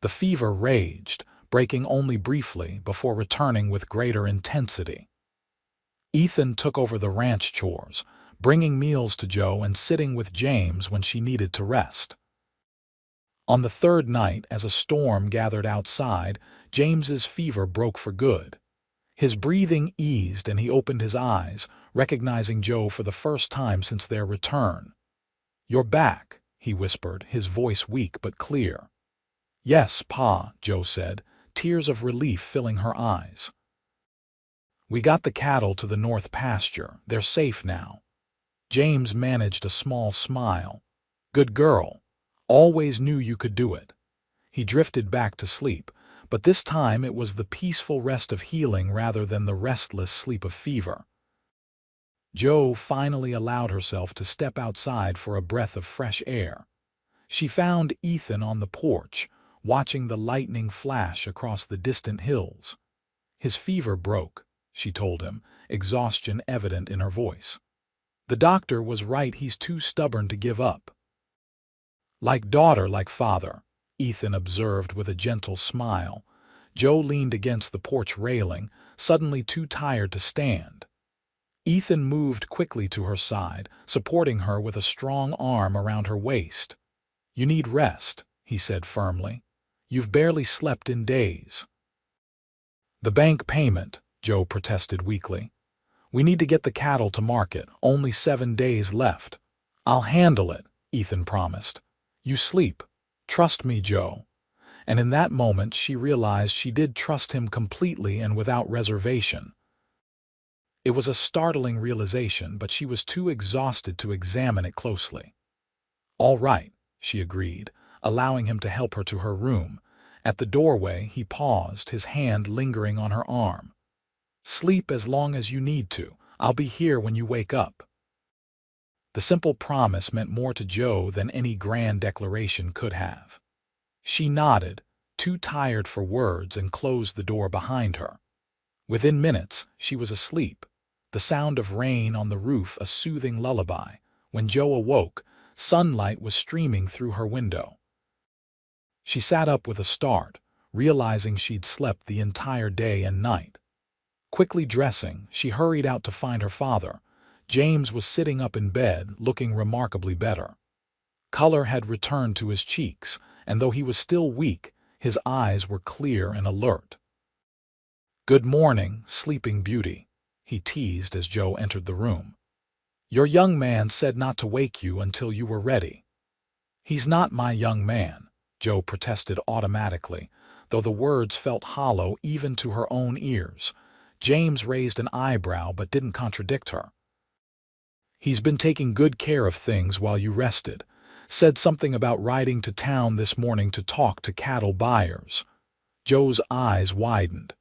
The fever raged, breaking only briefly before returning with greater intensity. Ethan took over the ranch chores, bringing meals to Joe and sitting with James when she needed to rest. On the third night, as a storm gathered outside, James's fever broke for good. His breathing eased and he opened his eyes, recognizing Joe for the first time since their return. "You're back," he whispered, his voice weak but clear. "Yes, Pa," Joe said, tears of relief filling her eyes. "We got the cattle to the north pasture. They're safe now." James managed a small smile. "Good girl. Always knew you could do it." He drifted back to sleep, but this time it was the peaceful rest of healing rather than the restless sleep of fever. Joe finally allowed herself to step outside for a breath of fresh air. She found Ethan on the porch, watching the lightning flash across the distant hills. "His fever broke," she told him, exhaustion evident in her voice. "The doctor was right, he's too stubborn to give up." "Like daughter, like father," Ethan observed with a gentle smile. Joe leaned against the porch railing, suddenly too tired to stand. Ethan moved quickly to her side, supporting her with a strong arm around her waist. "You need rest," he said firmly. "You've barely slept in days." "The bank payment," Joe protested weakly. "We need to get the cattle to market, only 7 days left." "I'll handle it," Ethan promised. "You sleep. Trust me, Joe." And in that moment she realized she did trust him completely and without reservation. It was a startling realization, but she was too exhausted to examine it closely. "All right," she agreed, allowing him to help her to her room. At the doorway, he paused, his hand lingering on her arm. "Sleep as long as you need to. I'll be here when you wake up." The simple promise meant more to Joe than any grand declaration could have. She nodded, too tired for words, and closed the door behind her. Within minutes, she was asleep, the sound of rain on the roof a soothing lullaby. When Joe awoke, sunlight was streaming through her window. She sat up with a start, realizing she'd slept the entire day and night. Quickly dressing, she hurried out to find her father. James was sitting up in bed, looking remarkably better. Color had returned to his cheeks, and though he was still weak, his eyes were clear and alert. "Good morning, sleeping beauty," he teased as Joe entered the room. "Your young man said not to wake you until you were ready." "He's not my young man," Joe protested automatically, though the words felt hollow even to her own ears. James raised an eyebrow but didn't contradict her. "He's been taking good care of things while you rested. Said something about riding to town this morning to talk to cattle buyers." Joe's eyes widened.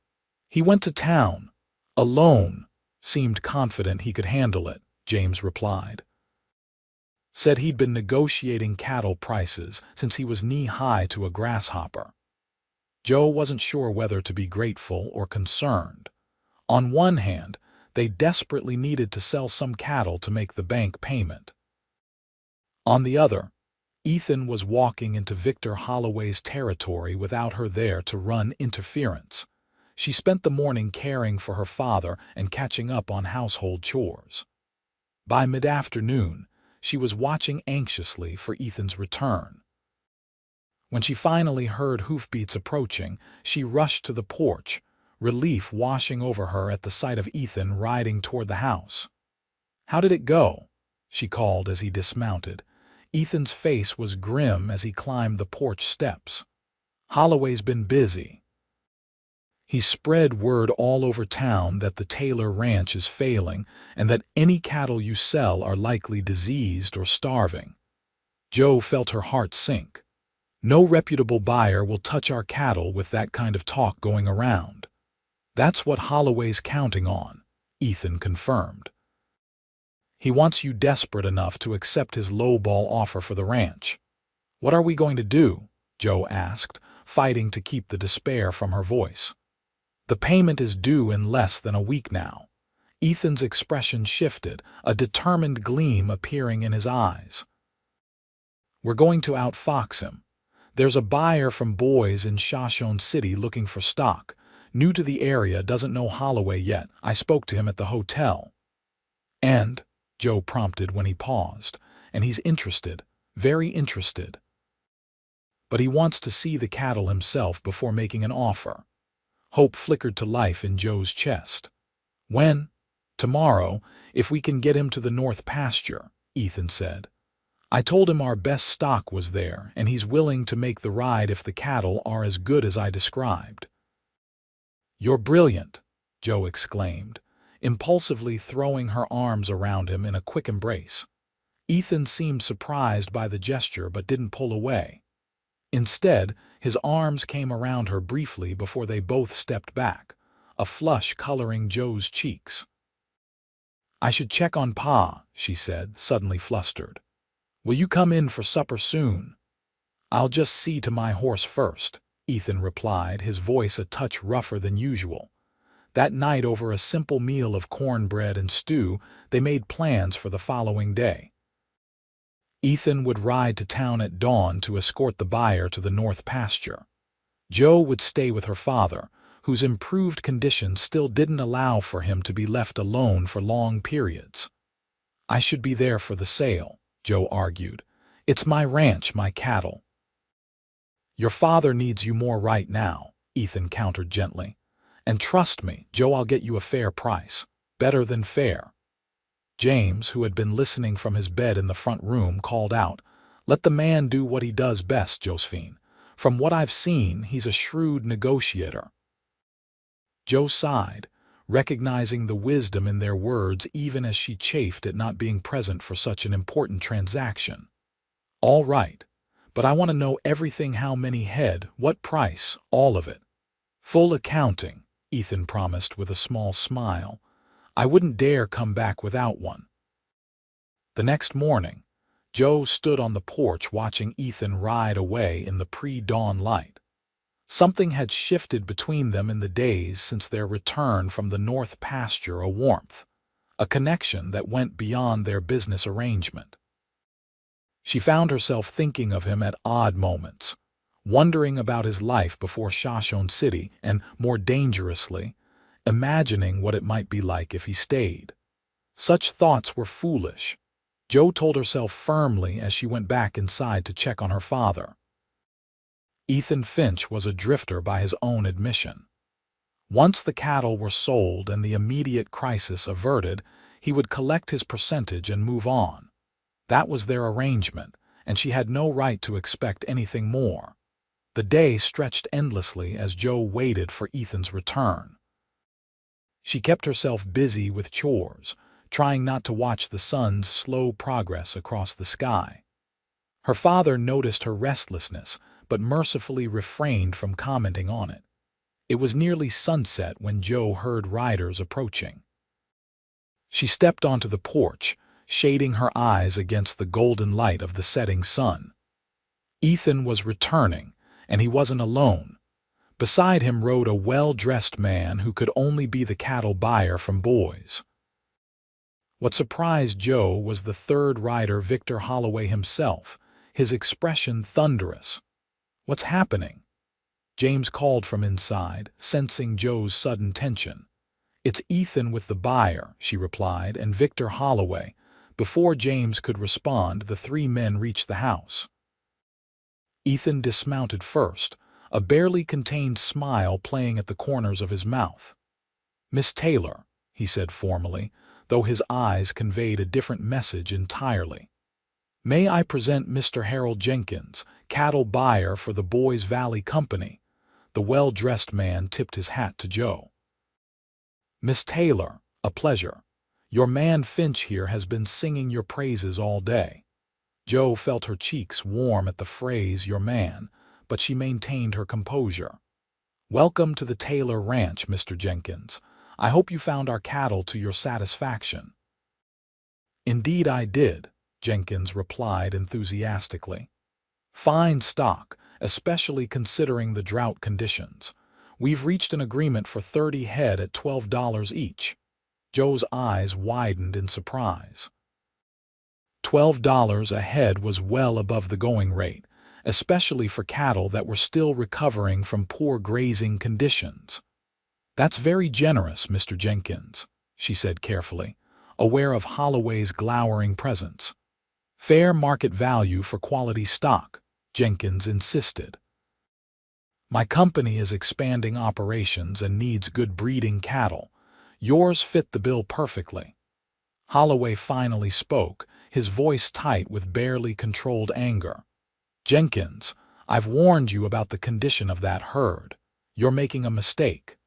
"He went to town. Alone. Seemed confident he could handle it," James replied. "Said he'd been negotiating cattle prices since he was knee-high to a grasshopper." Joe wasn't sure whether to be grateful or concerned. On one hand, they desperately needed to sell some cattle to make the bank payment. On the other, Ethan was walking into Victor Holloway's territory without her there to run interference. She spent the morning caring for her father and catching up on household chores. By mid-afternoon, she was watching anxiously for Ethan's return. When she finally heard hoofbeats approaching, she rushed to the porch, relief washing over her at the sight of Ethan riding toward the house. "How did it go?" she called as he dismounted. Ethan's face was grim as he climbed the porch steps. "Holloway's been busy. He's spread word all over town that the Taylor Ranch is failing and that any cattle you sell are likely diseased or starving." Joe felt her heart sink. "No reputable buyer will touch our cattle with that kind of talk going around." "That's what Holloway's counting on," Ethan confirmed. "He wants you desperate enough to accept his lowball offer for the ranch." "What are we going to do?" Joe asked, fighting to keep the despair from her voice. "The payment is due in less than a week now." Ethan's expression shifted, a determined gleam appearing in his eyes. "We're going to outfox him. There's a buyer from Boys in Shoshone City looking for stock. New to the area, doesn't know Holloway yet. I spoke to him at the hotel." "And?" Joe prompted when he paused. "And he's interested, very interested. But he wants to see the cattle himself before making an offer." Hope flickered to life in Joe's chest. "When?" "Tomorrow, if we can get him to the north pasture," Ethan said. "I told him our best stock was there, and he's willing to make the ride if the cattle are as good as I described." "You're brilliant," Joe exclaimed, impulsively throwing her arms around him in a quick embrace. Ethan seemed surprised by the gesture but didn't pull away. Instead, his arms came around her briefly before they both stepped back, a flush coloring Joe's cheeks. "I should check on Pa," she said, suddenly flustered. "Will you come in for supper soon?" "I'll just see to my horse first," Ethan replied, his voice a touch rougher than usual. That night, over a simple meal of cornbread and stew, they made plans for the following day. Ethan would ride to town at dawn to escort the buyer to the north pasture. Joe would stay with her father, whose improved condition still didn't allow for him to be left alone for long periods. "I should be there for the sale," Joe argued. "It's my ranch, my cattle." "Your father needs you more right now," Ethan countered gently. "And trust me, Joe, I'll get you a fair price. Better than fair." James, who had been listening from his bed in the front room, called out, "Let the man do what he does best, Josephine. From what I've seen, he's a shrewd negotiator." Joe sighed, recognizing the wisdom in their words even as she chafed at not being present for such an important transaction. "All right, but I want to know everything: how many head, what price, all of it." "Full accounting," Ethan promised with a small smile. "I wouldn't dare come back without one." The next morning, Joe stood on the porch watching Ethan ride away in the pre-dawn light. Something had shifted between them in the days since their return from the north pasture, a warmth, a connection that went beyond their business arrangement. She found herself thinking of him at odd moments, wondering about his life before Shoshone City, and, more dangerously, imagining what it might be like if he stayed. Such thoughts were foolish, Joe told herself firmly as she went back inside to check on her father. Ethan Finch was a drifter by his own admission. Once the cattle were sold and the immediate crisis averted, he would collect his percentage and move on. That was their arrangement, and she had no right to expect anything more. The day stretched endlessly as Joe waited for Ethan's return. She kept herself busy with chores, trying not to watch the sun's slow progress across the sky. Her father noticed her restlessness, but mercifully refrained from commenting on it. It was nearly sunset when Joe heard riders approaching. She stepped onto the porch, shading her eyes against the golden light of the setting sun. Ethan was returning, and he wasn't alone. Beside him rode a well-dressed man who could only be the cattle buyer from Boys. What surprised Joe was the third rider, Victor Holloway himself, his expression thunderous. "What's happening?" James called from inside, sensing Joe's sudden tension. "It's Ethan with the buyer," she replied, "and Victor Holloway." Before James could respond, the three men reached the house. Ethan dismounted first, a barely contained smile playing at the corners of his mouth. "Miss Taylor," he said formally, though his eyes conveyed a different message entirely. "May I present Mr. Harold Jenkins, cattle buyer for the Boys Valley Company?" The well-dressed man tipped his hat to Joe. "Miss Taylor, a pleasure. Your man Finch here has been singing your praises all day." Joe felt her cheeks warm at the phrase "your man," but she maintained her composure. "Welcome to the Taylor Ranch, Mr. Jenkins. I hope you found our cattle to your satisfaction." "Indeed I did," Jenkins replied enthusiastically. "Fine stock, especially considering the drought conditions. We've reached an agreement for 30 head at $12 each." Joe's eyes widened in surprise. $12 a head was well above the going rate, especially for cattle that were still recovering from poor grazing conditions. "That's very generous, Mr. Jenkins," she said carefully, aware of Holloway's glowering presence. "Fair market value for quality stock," Jenkins insisted. My company is expanding operations and needs good breeding cattle. Yours fit the bill perfectly. Holloway finally spoke, his voice tight with barely controlled anger. Jenkins, I've warned you about the condition of that herd. You're making a mistake.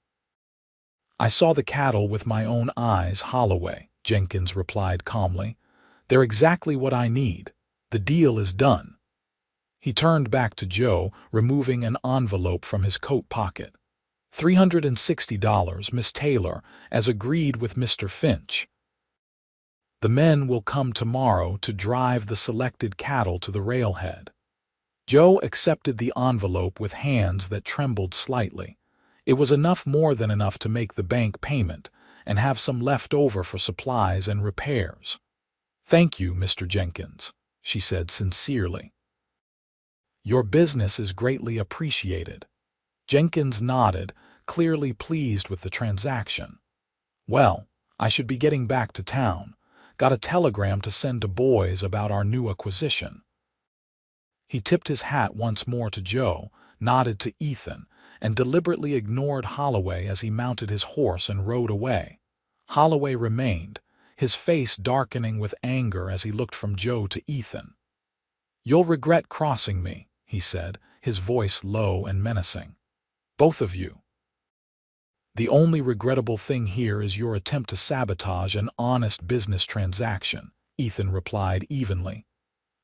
I saw the cattle with my own eyes, Holloway, Jenkins replied calmly. They're exactly what I need. The deal is done. He turned back to Joe, removing an envelope from his coat pocket. $360, Miss Taylor, as agreed with Mr. Finch. The men will come tomorrow to drive the selected cattle to the railhead. Joe accepted the envelope with hands that trembled slightly. It was more than enough to make the bank payment and have some left over for supplies and repairs. Thank you, Mr. Jenkins, she said sincerely. Your business is greatly appreciated. Jenkins nodded, clearly pleased with the transaction. Well, I should be getting back to town. Got a telegram to send to boys about our new acquisition. He tipped his hat once more to Joe, nodded to Ethan, and deliberately ignored Holloway as he mounted his horse and rode away. Holloway remained, his face darkening with anger as he looked from Joe to Ethan. You'll regret crossing me, he said, his voice low and menacing. Both of you. The only regrettable thing here is your attempt to sabotage an honest business transaction, Ethan replied evenly.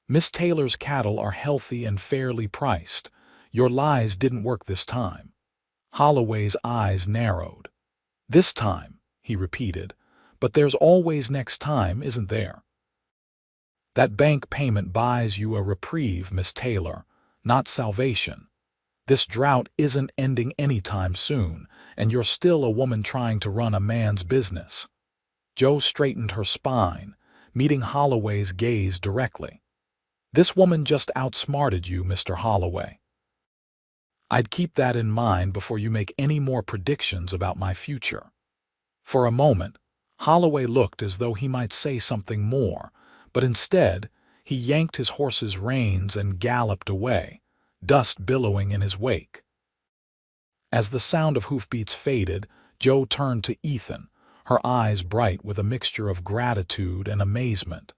Miss Taylor's cattle are healthy and fairly priced. Your lies didn't work this time. Holloway's eyes narrowed. This time, he repeated, but there's always next time, isn't there? That bank payment buys you a reprieve, Miss Taylor, not salvation. This drought isn't ending anytime soon, and you're still a woman trying to run a man's business. Joe straightened her spine, meeting Holloway's gaze directly. This woman just outsmarted you, Mr. Holloway. I'd keep that in mind before you make any more predictions about my future. For a moment, Holloway looked as though he might say something more, but instead, he yanked his horse's reins and galloped away, dust billowing in his wake. As the sound of hoofbeats faded, Joe turned to Ethan, her eyes bright with a mixture of gratitude and amazement.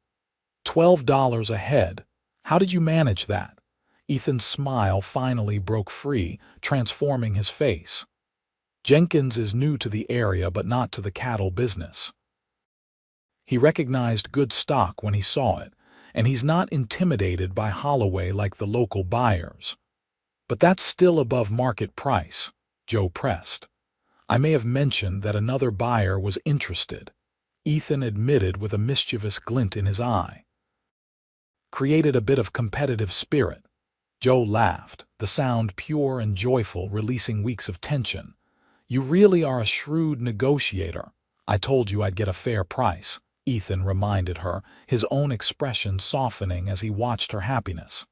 $12 a head. How did you manage that? Ethan's smile finally broke free, transforming his face. Jenkins is new to the area but not to the cattle business. He recognized good stock when he saw it, and he's not intimidated by Holloway like the local buyers. But that's still above market price, Joe pressed. I may have mentioned that another buyer was interested, Ethan admitted with a mischievous glint in his eye. Created a bit of competitive spirit. Joe laughed, the sound pure and joyful, releasing weeks of tension. You really are a shrewd negotiator. I told you I'd get a fair price, Ethan reminded her, his own expression softening as he watched her happiness.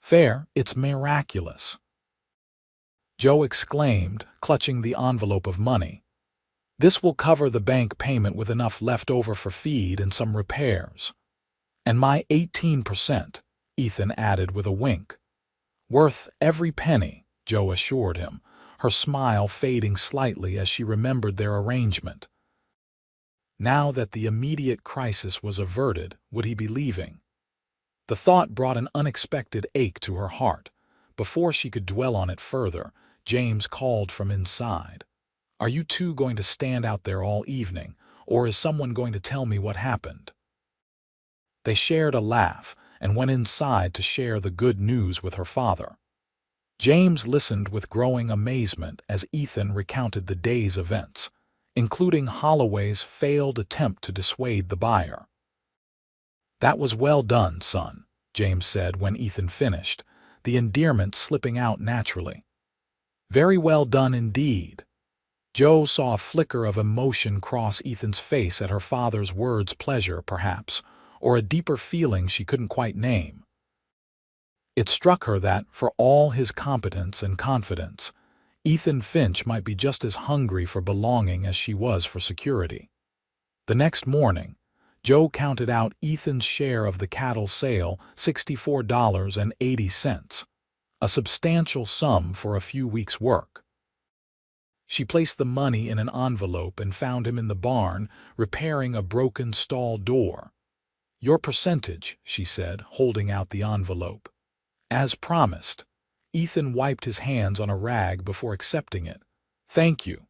Fair? It's miraculous, Joe exclaimed, clutching the envelope of money. This will cover the bank payment with enough left over for feed and some repairs. And my 18%, Ethan added with a wink. Worth every penny, Joe assured him, her smile fading slightly as she remembered their arrangement. Now that the immediate crisis was averted, would he be leaving? The thought brought an unexpected ache to her heart. Before she could dwell on it further, James called from inside. Are you two going to stand out there all evening, or is someone going to tell me what happened? They shared a laugh and went inside to share the good news with her father. James listened with growing amazement as Ethan recounted the day's events, including Holloway's failed attempt to dissuade the buyer. That was well done, son, James said when Ethan finished, the endearment slipping out naturally. Very well done indeed. Joe saw a flicker of emotion cross Ethan's face at her father's words, pleasure, perhaps, or a deeper feeling she couldn't quite name. It struck her that, for all his competence and confidence, Ethan Finch might be just as hungry for belonging as she was for security. The next morning, Joe counted out Ethan's share of the cattle sale, $64.80. a substantial sum for a few weeks' work. She placed the money in an envelope and found him in the barn, repairing a broken stall door. "Your percentage," she said, holding out the envelope. As promised, Ethan wiped his hands on a rag before accepting it. "Thank you."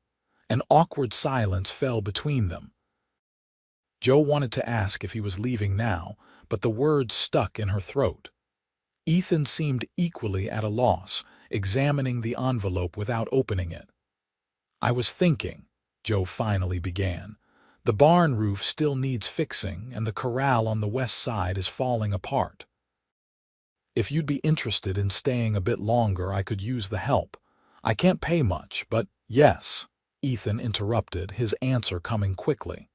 An awkward silence fell between them. Joe wanted to ask if he was leaving now, but the words stuck in her throat. Ethan seemed equally at a loss, examining the envelope without opening it. "I was thinking," Joe finally began. "The barn roof still needs fixing, and the corral on the west side is falling apart. If you'd be interested in staying a bit longer, I could use the help. I can't pay much, but—" "Yes," Ethan interrupted, his answer coming quickly.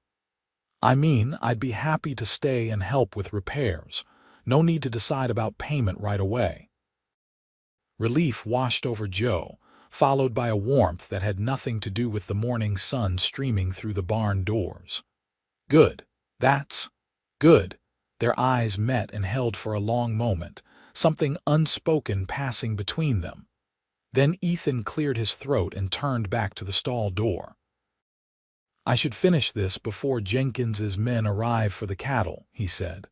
"I mean, I'd be happy to stay and help with repairs. No need to decide about payment right away." Relief washed over Joe, followed by a warmth that had nothing to do with the morning sun streaming through the barn doors. "Good. That's good." Their eyes met and held for a long moment, something unspoken passing between them. Then Ethan cleared his throat and turned back to the stall door. "I should finish this before Jenkins's men arrive for the cattle," he said.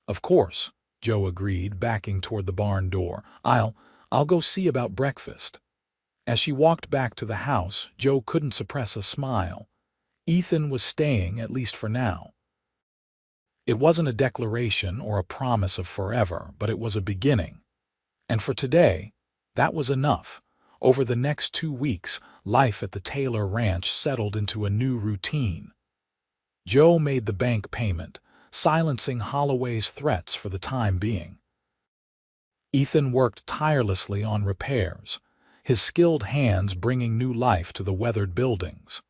"Of course," Joe agreed, backing toward the barn door. I'll go see about breakfast." As she walked back to the house, Joe couldn't suppress a smile. Ethan was staying, at least for now. It wasn't a declaration or a promise of forever, but it was a beginning. And for today, that was enough. Over the next 2 weeks, life at the Taylor Ranch settled into a new routine. Joe made the bank payment, silencing Holloway's threats for the time being. Ethan worked tirelessly on repairs, his skilled hands bringing new life to the weathered buildings.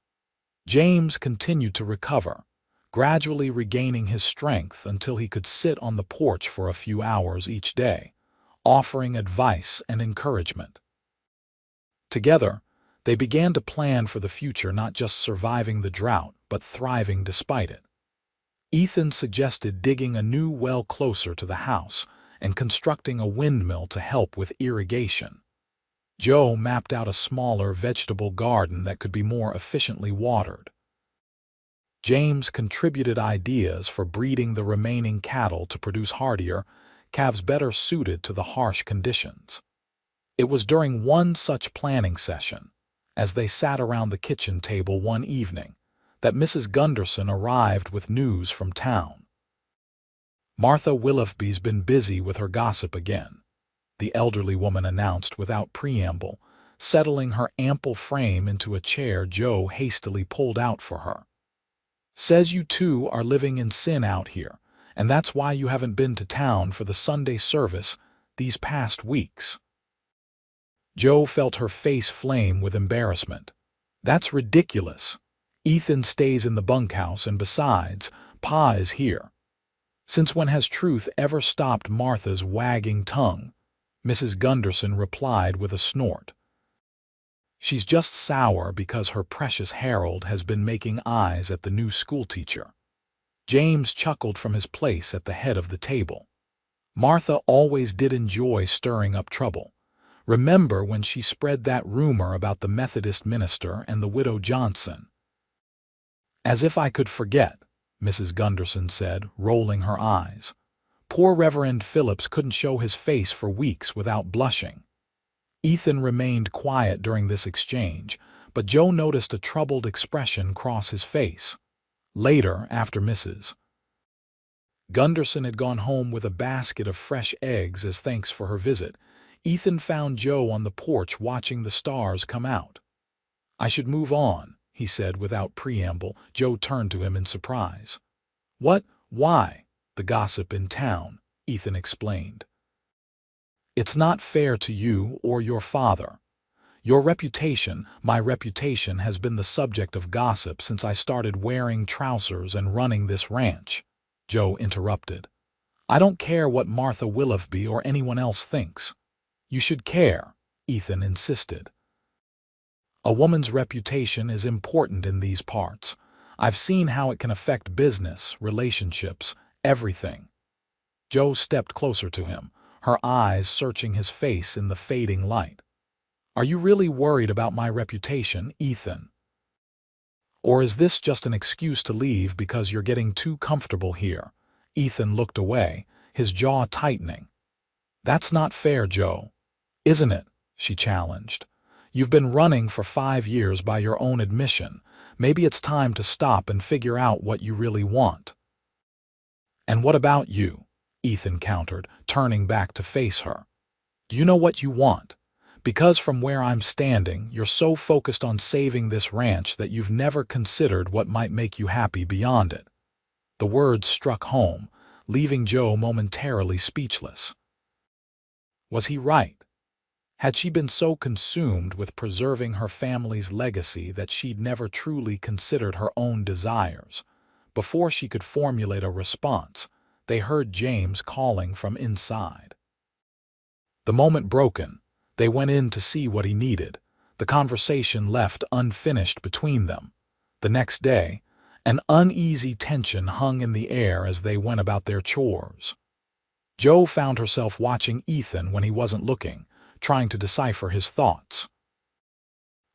James continued to recover, gradually regaining his strength until he could sit on the porch for a few hours each day, offering advice and encouragement. Together, they began to plan for the future, not just surviving the drought, but thriving despite it. Ethan suggested digging a new well closer to the house and constructing a windmill to help with irrigation. Joe mapped out a smaller vegetable garden that could be more efficiently watered. James contributed ideas for breeding the remaining cattle to produce hardier calves better suited to the harsh conditions. It was during one such planning session, as they sat around the kitchen table one evening, that Mrs. Gunderson arrived with news from town. "Martha Willoughby's been busy with her gossip again," the elderly woman announced without preamble, settling her ample frame into a chair Joe hastily pulled out for her. "Says you two are living in sin out here, and that's why you haven't been to town for the Sunday service these past weeks." Joe felt her face flame with embarrassment. "That's ridiculous. Ethan stays in the bunkhouse, and besides, Pa is here." "Since when has truth ever stopped Martha's wagging tongue?" Mrs. Gunderson replied with a snort. "She's just sour because her precious Harold has been making eyes at the new schoolteacher." James chuckled from his place at the head of the table. "Martha always did enjoy stirring up trouble. Remember when she spread that rumor about the Methodist minister and the widow Johnson?" "As if I could forget," Mrs. Gunderson said, rolling her eyes. "Poor Reverend Phillips couldn't show his face for weeks without blushing." Ethan remained quiet during this exchange, but Joe noticed a troubled expression cross his face. Later, after Mrs. Gunderson had gone home with a basket of fresh eggs as thanks for her visit, Ethan found Joe on the porch watching the stars come out. "I should move on," he said without preamble. Joe turned to him in surprise. "What? Why?" "The gossip in town," Ethan explained. "It's not fair to you or your father. Your reputation, my reputation, has been the subject of gossip since I started wearing trousers and running this ranch," Joe interrupted. "I don't care what Martha Willoughby or anyone else thinks." "You should care," Ethan insisted. "A woman's reputation is important in these parts. I've seen how it can affect business, relationships, everything." Joe stepped closer to him, her eyes searching his face in the fading light. "Are you really worried about my reputation, Ethan? Or is this just an excuse to leave because you're getting too comfortable here?" Ethan looked away, his jaw tightening. "That's not fair, Joe. Isn't it?" she challenged. "You've been running for 5 years by your own admission. Maybe it's time to stop and figure out what you really want." "And what about you?" Ethan countered, turning back to face her. "Do you know what you want? Because from where I'm standing, you're so focused on saving this ranch that you've never considered what might make you happy beyond it." The words struck home, leaving Joe momentarily speechless. Was he right? Had she been so consumed with preserving her family's legacy that she'd never truly considered her own desires? Before she could formulate a response, they heard James calling from inside. The moment broken, they went in to see what he needed, the conversation left unfinished between them. The next day, an uneasy tension hung in the air as they went about their chores. Joe found herself watching Ethan when he wasn't looking, trying to decipher his thoughts.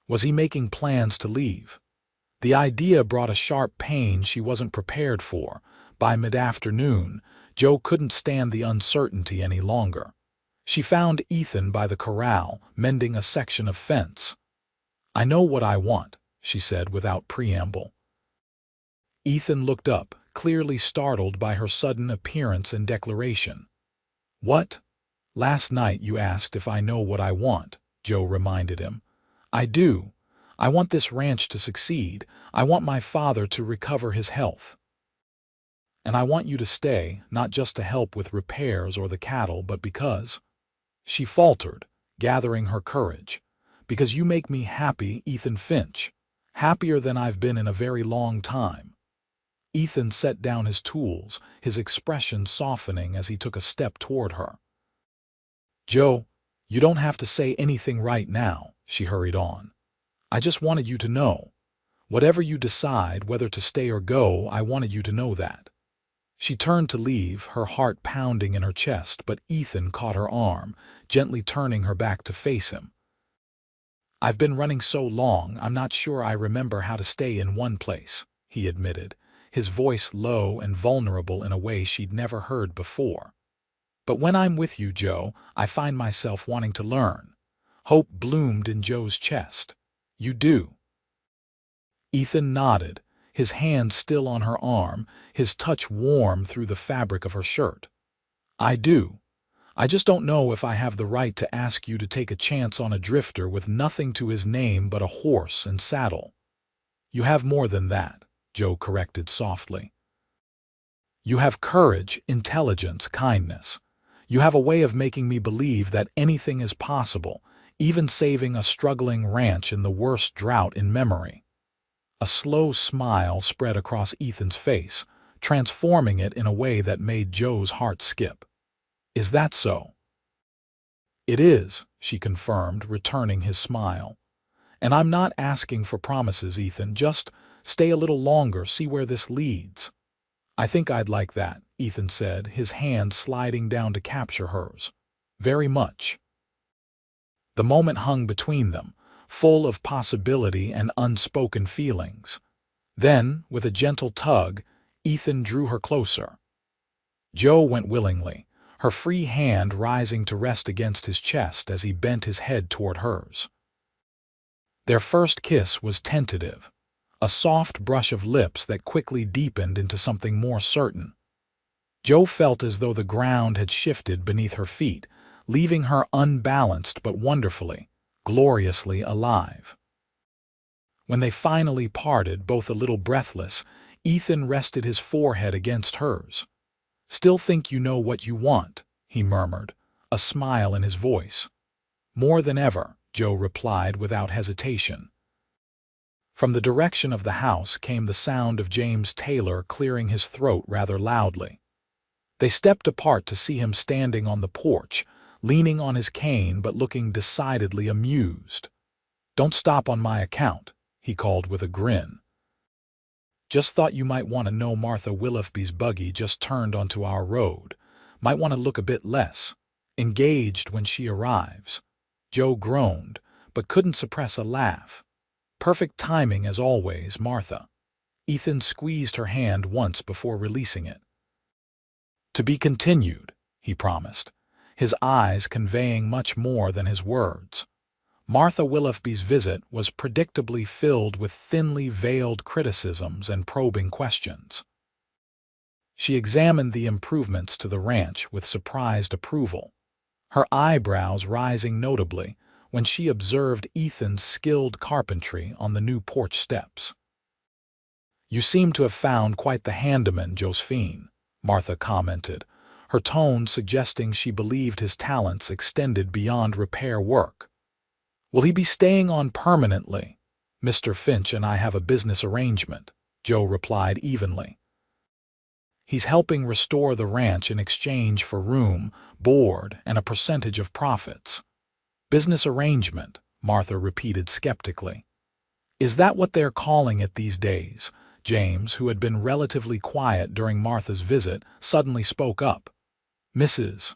Was he making plans to leave? The idea brought a sharp pain she wasn't prepared for. By mid-afternoon, Joe couldn't stand the uncertainty any longer. She found Ethan by the corral, mending a section of fence. "I know what I want," she said without preamble. Ethan looked up, clearly startled by her sudden appearance and declaration. "What? Last night you asked if I know what I want," Joe reminded him. "I do. I want this ranch to succeed. I want my father to recover his health. And I want you to stay, not just to help with repairs or the cattle, but because—" She faltered, gathering her courage. "Because you make me happy, Ethan Finch. Happier than I've been in a very long time." Ethan set down his tools, his expression softening as he took a step toward her. "Joe, you don't have to say anything right now," she hurried on. "I just wanted you to know. Whatever you decide, whether to stay or go, I wanted you to know that." She turned to leave, her heart pounding in her chest, but Ethan caught her arm, gently turning her back to face him. "I've been running so long, I'm not sure I remember how to stay in one place," he admitted, his voice low and vulnerable in a way she'd never heard before. "But when I'm with you, Joe, I find myself wanting to learn." Hope bloomed in Joe's chest. "You do?" Ethan nodded, his hand still on her arm, his touch warm through the fabric of her shirt. "I do. I just don't know if I have the right to ask you to take a chance on a drifter with nothing to his name but a horse and saddle." "You have more than that," Joe corrected softly. "You have courage, intelligence, kindness. You have a way of making me believe that anything is possible, even saving a struggling ranch in the worst drought in memory." A slow smile spread across Ethan's face, transforming it in a way that made Joe's heart skip. "Is that so?" "It is," she confirmed, returning his smile. "And I'm not asking for promises, Ethan. Just stay a little longer, see where this leads." "I think I'd like that," Ethan said, his hand sliding down to capture hers. "Very much." The moment hung between them, full of possibility and unspoken feelings. Then, with a gentle tug, Ethan drew her closer. Joe went willingly, her free hand rising to rest against his chest as he bent his head toward hers. Their first kiss was tentative, a soft brush of lips that quickly deepened into something more certain. Joe felt as though the ground had shifted beneath her feet, leaving her unbalanced but wonderfully, gloriously alive. When they finally parted, both a little breathless, Ethan rested his forehead against hers. "Still think you know what you want," he murmured, a smile in his voice. "More than ever," Joe replied without hesitation. From the direction of the house came the sound of James Taylor clearing his throat rather loudly. They stepped apart to see him standing on the porch, leaning on his cane but looking decidedly amused. "Don't stop on my account," he called with a grin. "Just thought you might want to know Martha Willifby's buggy just turned onto our road. Might want to look a bit less." engaged when she arrives. Joe groaned, but couldn't suppress a laugh. Perfect timing as always, Martha. Ethan squeezed her hand once before releasing it. To be continued, he promised, his eyes conveying much more than his words. Martha Willoughby's visit was predictably filled with thinly veiled criticisms and probing questions. She examined the improvements to the ranch with surprised approval, her eyebrows rising notably when she observed Ethan's skilled carpentry on the new porch steps. "You seem to have found quite the handyman, Josephine," Martha commented, her tone suggesting she believed his talents extended beyond repair work. "Will he be staying on permanently?" "Mr. Finch and I have a business arrangement," Joe replied evenly. "He's helping restore the ranch in exchange for room, board, and a percentage of profits." "Business arrangement," Martha repeated skeptically. "Is that what they're calling it these days?" James, who had been relatively quiet during Martha's visit, suddenly spoke up. "Mrs.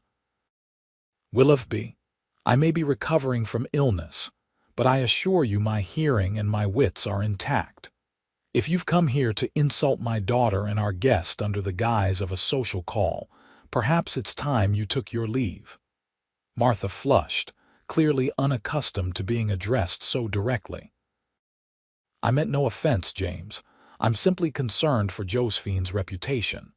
Willoughby, I may be recovering from illness, but I assure you my hearing and my wits are intact. If you've come here to insult my daughter and our guest under the guise of a social call, perhaps it's time you took your leave." Martha flushed, clearly unaccustomed to being addressed so directly. "I meant no offense, James. I'm simply concerned for Josephine's reputation.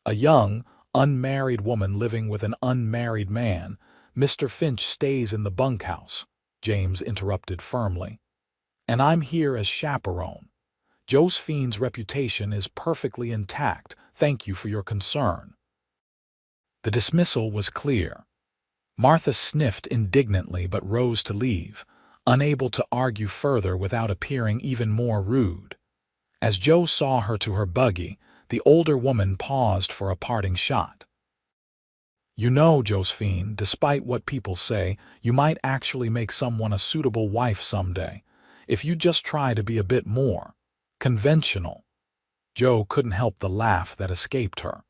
A young, unmarried woman living with an unmarried man. Mr. Finch stays in the bunkhouse," James interrupted firmly. "And I'm here as chaperone. Josephine's reputation is perfectly intact. Thank you for your concern." The dismissal was clear. Martha sniffed indignantly but rose to leave, unable to argue further without appearing even more rude. As Joe saw her to her buggy, the older woman paused for a parting shot. "You know, Josephine, despite what people say, you might actually make someone a suitable wife someday, if you just try to be a bit more conventional." Joe couldn't help the laugh that escaped her.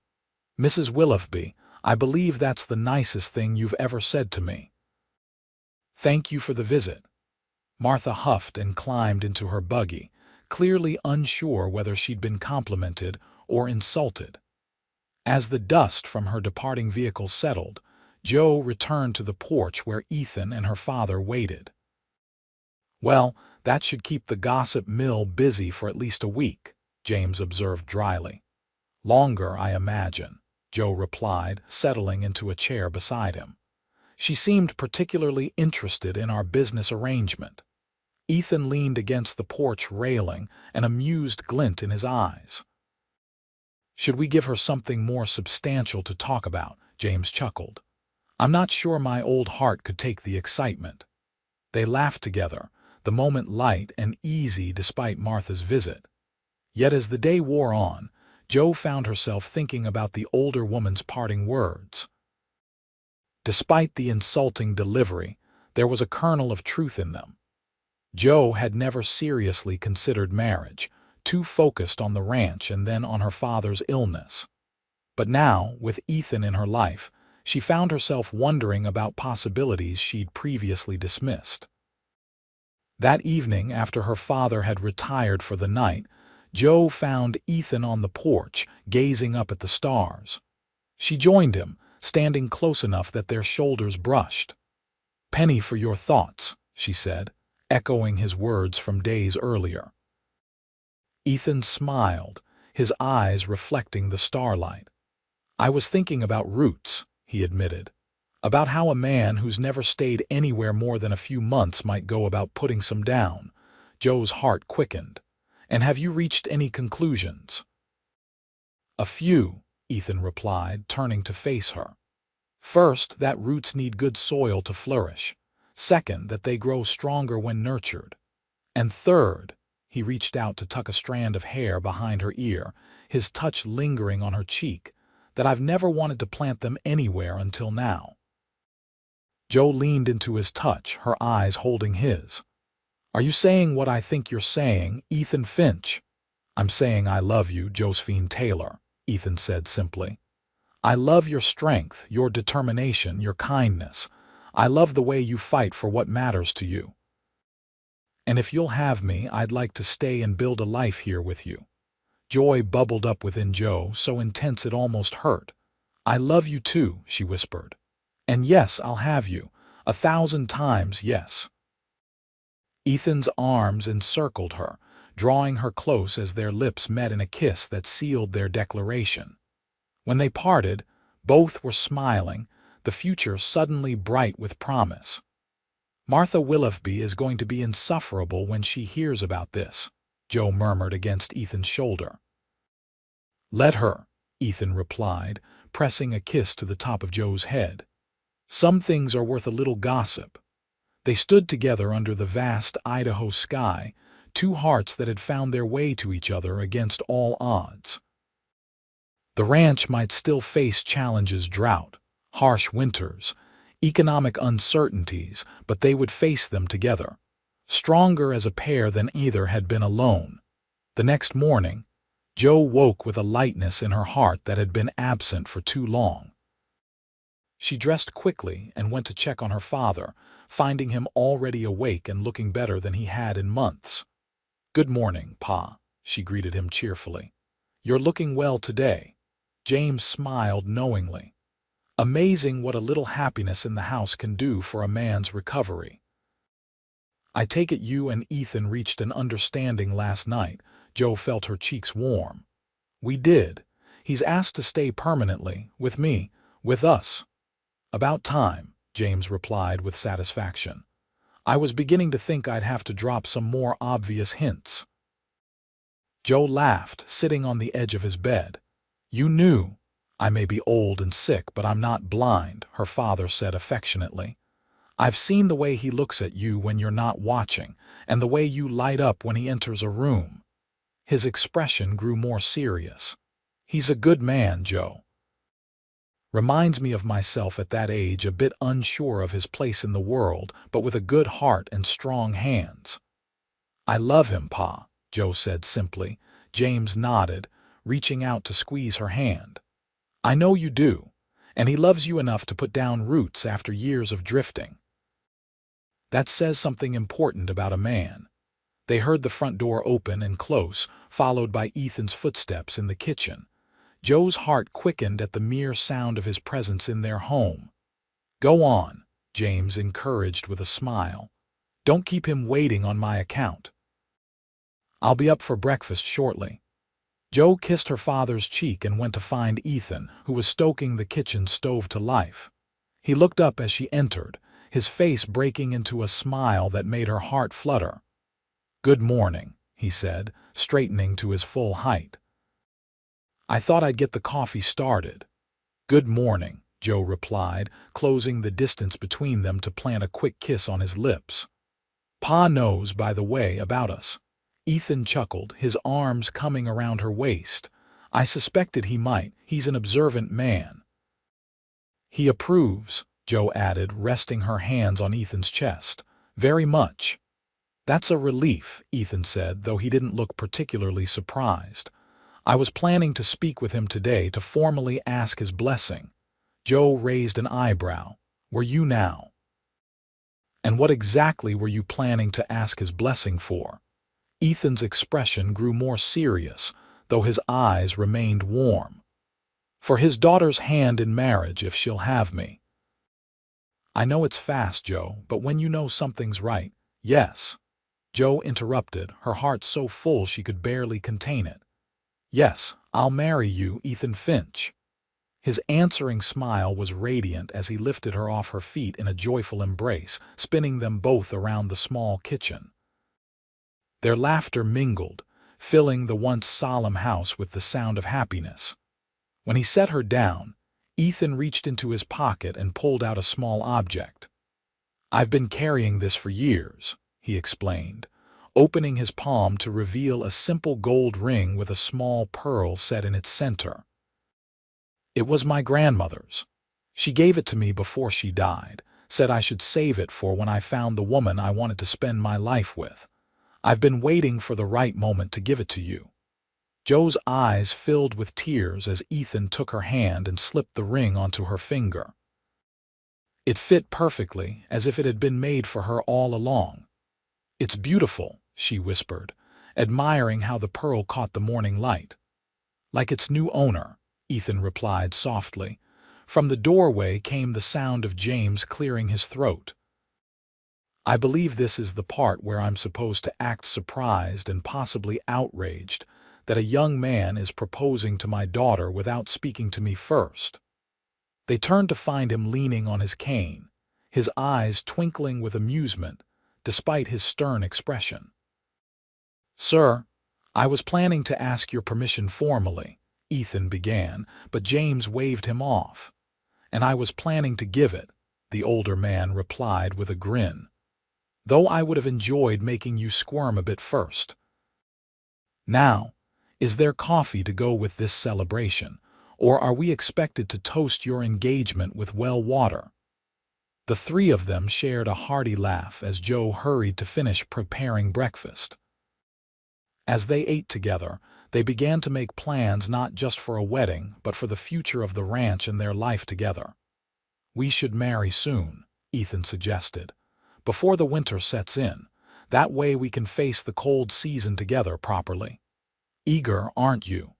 "Mrs. Willoughby, I believe that's the nicest thing you've ever said to me." "Thank you for the visit." Martha huffed and climbed into her buggy, clearly unsure whether she'd been complimented or insulted. As the dust from her departing vehicle settled, Joe returned to the porch where Ethan and her father waited. "Well, that should keep the gossip mill busy for at least a week," James observed dryly. "Longer, I imagine," Joe replied, settling into a chair beside him. "She seemed particularly interested in our business arrangement." Ethan leaned against the porch railing, an amused glint in his eyes. "Should we give her something more substantial to talk about?" James chuckled. "I'm not sure my old heart could take the excitement." They laughed together, the moment light and easy despite Martha's visit. Yet as the day wore on, Joe found herself thinking about the older woman's parting words. Despite the insulting delivery, there was a kernel of truth in them. Joe had never seriously considered marriage, too focused on the ranch and then on her father's illness. But now, with Ethan in her life, she found herself wondering about possibilities she'd previously dismissed. That evening, after her father had retired for the night, Joe found Ethan on the porch, gazing up at the stars. She joined him, standing close enough that their shoulders brushed. "Penny for your thoughts," she said, echoing his words from days earlier. Ethan smiled, his eyes reflecting the starlight. "I was thinking about roots," he admitted. "About how a man who's never stayed anywhere more than a few months might go about putting some down." Joe's heart quickened. "And have you reached any conclusions?" "A few," Ethan replied, turning to face her. "First, that roots need good soil to flourish. Second, that they grow stronger when nurtured. And third," he reached out to tuck a strand of hair behind her ear, his touch lingering on her cheek, "that I've never wanted to plant them anywhere until now." Joe leaned into his touch, her eyes holding his. "Are you saying what I think you're saying, Ethan Finch?" "I'm saying I love you, Josephine Taylor," Ethan said simply. I love your strength, your determination, your kindness. I love the way you fight for what matters to you. And if you'll have me, I'd like to stay and build a life here with you." Joy bubbled up within Joe, so intense it almost hurt. "I love you too," she whispered. "And yes, I'll have you. 1,000 times yes." Ethan's arms encircled her, drawing her close as their lips met in a kiss that sealed their declaration. When they parted, both were smiling, the future suddenly bright with promise. "Martha Willoughby is going to be insufferable when she hears about this," Joe murmured against Ethan's shoulder. "Let her," Ethan replied, pressing a kiss to the top of Joe's head. "Some things are worth a little gossip." They stood together under the vast Idaho sky, two hearts that had found their way to each other against all odds. The ranch might still face challenges: drought, harsh winters, economic uncertainties, but they would face them together, stronger as a pair than either had been alone. The next morning, Joe woke with a lightness in her heart that had been absent for too long. She dressed quickly and went to check on her father, finding him already awake and looking better than he had in months. "Good morning, Pa," she greeted him cheerfully. "You're looking well today." James smiled knowingly. Amazing what a little happiness in the house can do for a man's recovery. "I take it you and Ethan reached an understanding last night." Joe felt her cheeks warm. "We did. He's asked to stay permanently, with me, with us." "About time," James replied with satisfaction. "I was beginning to think I'd have to drop some more obvious hints." Joe laughed, sitting on the edge of his bed. "You knew. I may be old and sick, but I'm not blind," her father said affectionately. "I've seen the way he looks at you when you're not watching, and the way you light up when he enters a room." His expression grew more serious. "He's a good man, Joe. Reminds me of myself at that age, a bit unsure of his place in the world, but with a good heart and strong hands." "I love him, Pa," Joe said simply. James nodded, reaching out to squeeze her hand. "I know you do, and he loves you enough to put down roots after years of drifting. That says something important about a man." They heard the front door open and close, followed by Ethan's footsteps in the kitchen. Joe's heart quickened at the mere sound of his presence in their home. "Go on," James encouraged with a smile. "Don't keep him waiting on my account." "I'll be up for breakfast shortly." Joe kissed her father's cheek and went to find Ethan, who was stoking the kitchen stove to life. He looked up as she entered, his face breaking into a smile that made her heart flutter. "Good morning," he said, straightening to his full height. "I thought I'd get the coffee started." "Good morning," Joe replied, closing the distance between them to plant a quick kiss on his lips. "Pa knows, by the way, about us." Ethan chuckled, his arms coming around her waist. "I suspected he might. He's an observant man." "He approves," Joe added, resting her hands on Ethan's chest. "Very much." "That's a relief," Ethan said, though he didn't look particularly surprised. "I was planning to speak with him today to formally ask his blessing." Joe raised an eyebrow. "Were you now? And what exactly were you planning to ask his blessing for?" Ethan's expression grew more serious, though his eyes remained warm. "For his daughter's hand in marriage, if she'll have me." "I know it's fast, Joe, but when you know something's right—" "Yes." Joe interrupted, her heart so full she could barely contain it. "Yes, I'll marry you, Ethan Finch." His answering smile was radiant as he lifted her off her feet in a joyful embrace, spinning them both around the small kitchen. Their laughter mingled, filling the once solemn house with the sound of happiness. When he set her down, Ethan reached into his pocket and pulled out a small object. "I've been carrying this for years," he explained, opening his palm to reveal a simple gold ring with a small pearl set in its center. "It was my grandmother's. She gave it to me before she died, said I should save it for when I found the woman I wanted to spend my life with. I've been waiting for the right moment to give it to you." Joe's eyes filled with tears as Ethan took her hand and slipped the ring onto her finger. It fit perfectly, as if it had been made for her all along. "It's beautiful," she whispered, admiring how the pearl caught the morning light. "Like its new owner," Ethan replied softly. From the doorway came the sound of James clearing his throat. "I believe this is the part where I'm supposed to act surprised and possibly outraged that a young man is proposing to my daughter without speaking to me first." They turned to find him leaning on his cane, his eyes twinkling with amusement despite his stern expression. "Sir, I was planning to ask your permission formally," Ethan began, but James waved him off. "And I was planning to give it," the older man replied with a grin. "Though I would have enjoyed making you squirm a bit first. Now, is there coffee to go with this celebration, or are we expected to toast your engagement with well water?" The three of them shared a hearty laugh as Joe hurried to finish preparing breakfast. As they ate together, they began to make plans not just for a wedding, but for the future of the ranch and their life together. "We should marry soon," Ethan suggested, "before the winter sets in. That way we can face the cold season together properly. Eager, aren't you?"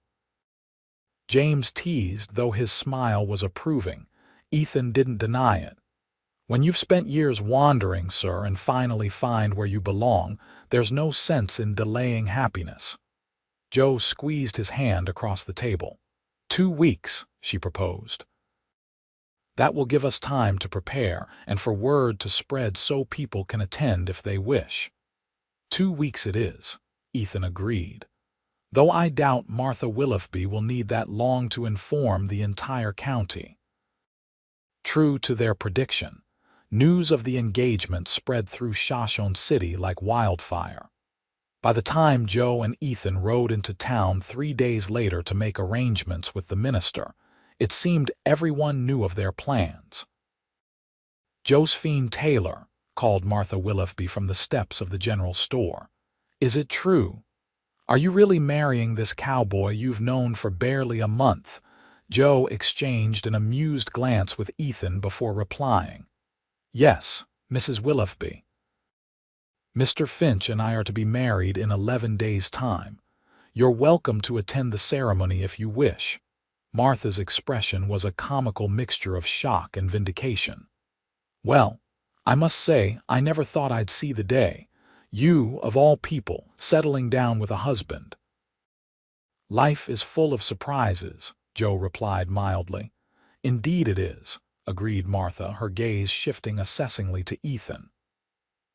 James teased, though his smile was approving. Ethan didn't deny it. "When you've spent years wandering, sir, and finally find where you belong, there's no sense in delaying happiness." Joe squeezed his hand across the table. 2 weeks, she proposed. "That will give us time to prepare and for word to spread so people can attend if they wish." 2 weeks it is, Ethan agreed. "Though I doubt Martha Willoughby will need that long to inform the entire county." True to their prediction, news of the engagement spread through Shoshone City like wildfire. By the time Joe and Ethan rode into town 3 days later to make arrangements with the minister, it seemed everyone knew of their plans. "Josephine Taylor," called Martha Willoughby from the steps of the general store. "Is it true? Are you really marrying this cowboy you've known for barely a month?" Joe exchanged an amused glance with Ethan before replying. "Yes, Mrs. Willoughby. Mr. Finch and I are to be married in 11 days' time. You're welcome to attend the ceremony if you wish." Martha's expression was a comical mixture of shock and vindication. "Well, I must say I never thought I'd see the day. You, of all people, settling down with a husband." "Life is full of surprises," Joe replied mildly. "Indeed it is," agreed Martha, her gaze shifting assessingly to Ethan.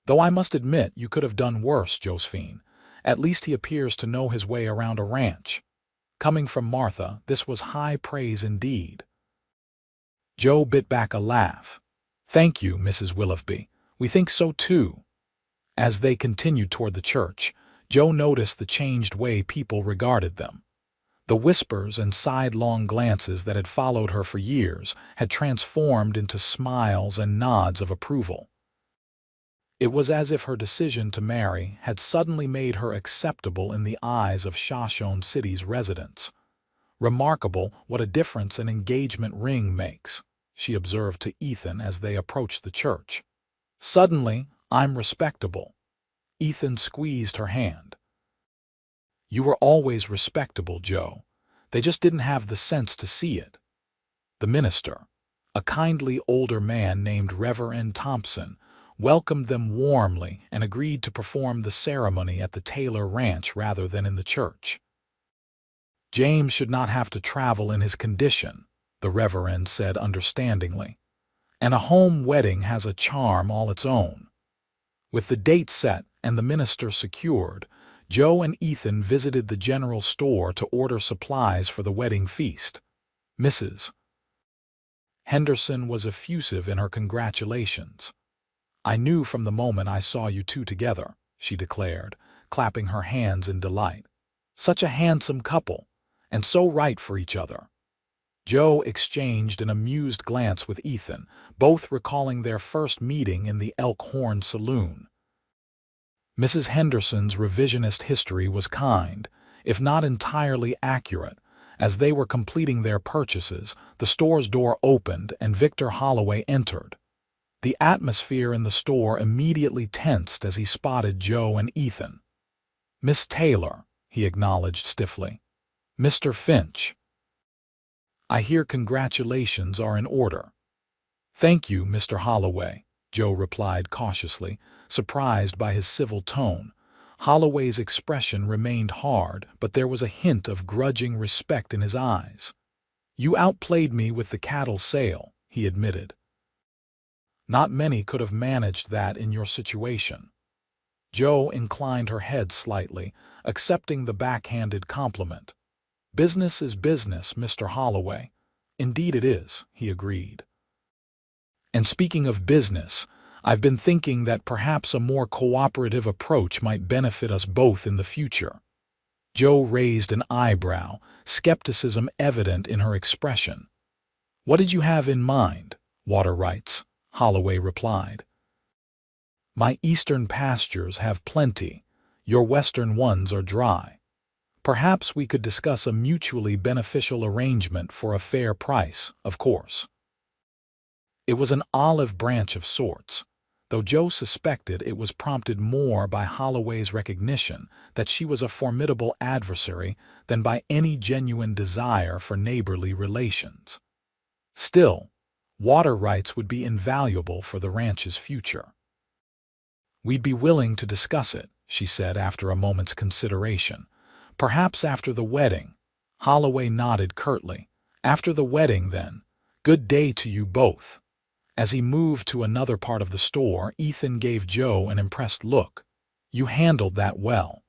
"Though I must admit you could have done worse, Josephine. At least he appears to know his way around a ranch." Coming from Martha, this was high praise indeed. Joe bit back a laugh. "Thank you, Mrs. Willoughby. We think so too." As they continued toward the church, Joe noticed the changed way people regarded them. The whispers and sidelong glances that had followed her for years had transformed into smiles and nods of approval. It was as if her decision to marry had suddenly made her acceptable in the eyes of Shoshone City's residents. "Remarkable what a difference an engagement ring makes," she observed to Ethan as they approached the church. "Suddenly, I'm respectable." Ethan squeezed her hand. "You were always respectable, Joe. They just didn't have the sense to see it." The minister, a kindly older man named Reverend Thompson, welcomed them warmly and agreed to perform the ceremony at the Taylor Ranch rather than in the church. "James should not have to travel in his condition," the Reverend said understandingly. "And a home wedding has a charm all its own." With the date set and the minister secured, Joe and Ethan visited the general store to order supplies for the wedding feast. Mrs. Henderson was effusive in her congratulations. "I knew from the moment I saw you two together," she declared, clapping her hands in delight. "Such a handsome couple, and so right for each other." Joe exchanged an amused glance with Ethan, both recalling their first meeting in the Elkhorn saloon. Mrs. Henderson's revisionist history was kind. if not entirely accurate. As they were completing their purchases, the store's door opened and Victor Holloway entered. The atmosphere in the store immediately tensed as he spotted Joe and Ethan. "Miss Taylor," he acknowledged stiffly. "Mr. Finch. I hear congratulations are in order." "Thank you, Mr. Holloway," Joe replied cautiously, surprised by his civil tone. Holloway's expression remained hard, but there was a hint of grudging respect in his eyes. "You outplayed me with the cattle sale," he admitted. "Not many could have managed that in your situation." Joe inclined her head slightly, accepting the backhanded compliment. "Business is business, Mr. Holloway." "Indeed it is," he agreed. "And speaking of business, I've been thinking that perhaps a more cooperative approach might benefit us both in the future." Joe raised an eyebrow, skepticism evident in her expression. "What did you have in mind?" "Water rights," Holloway replied. "My eastern pastures have plenty. Your western ones are dry. Perhaps we could discuss a mutually beneficial arrangement for a fair price, of course." It was an olive branch of sorts, though Joe suspected it was prompted more by Holloway's recognition that she was a formidable adversary than by any genuine desire for neighborly relations. Still, water rights would be invaluable for the ranch's future. "We'd be willing to discuss it," she said after a moment's consideration. "Perhaps after the wedding." Holloway nodded curtly. "After the wedding, then. Good day to you both." As he moved to another part of the store, Ethan gave Joe an impressed look. "You handled that well."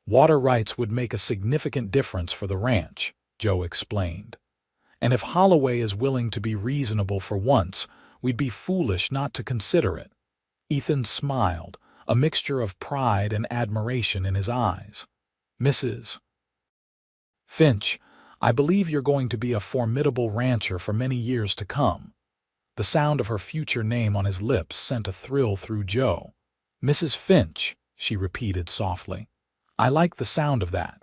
"Water rights would make a significant difference for the ranch," Joe explained. "And if Holloway is willing to be reasonable for once, we'd be foolish not to consider it." Ethan smiled, a mixture of pride and admiration in his eyes. "Mrs. Finch, I believe you're going to be a formidable rancher for many years to come." The sound of her future name on his lips sent a thrill through Joe. "Mrs. Finch," she repeated softly. "I like the sound of that."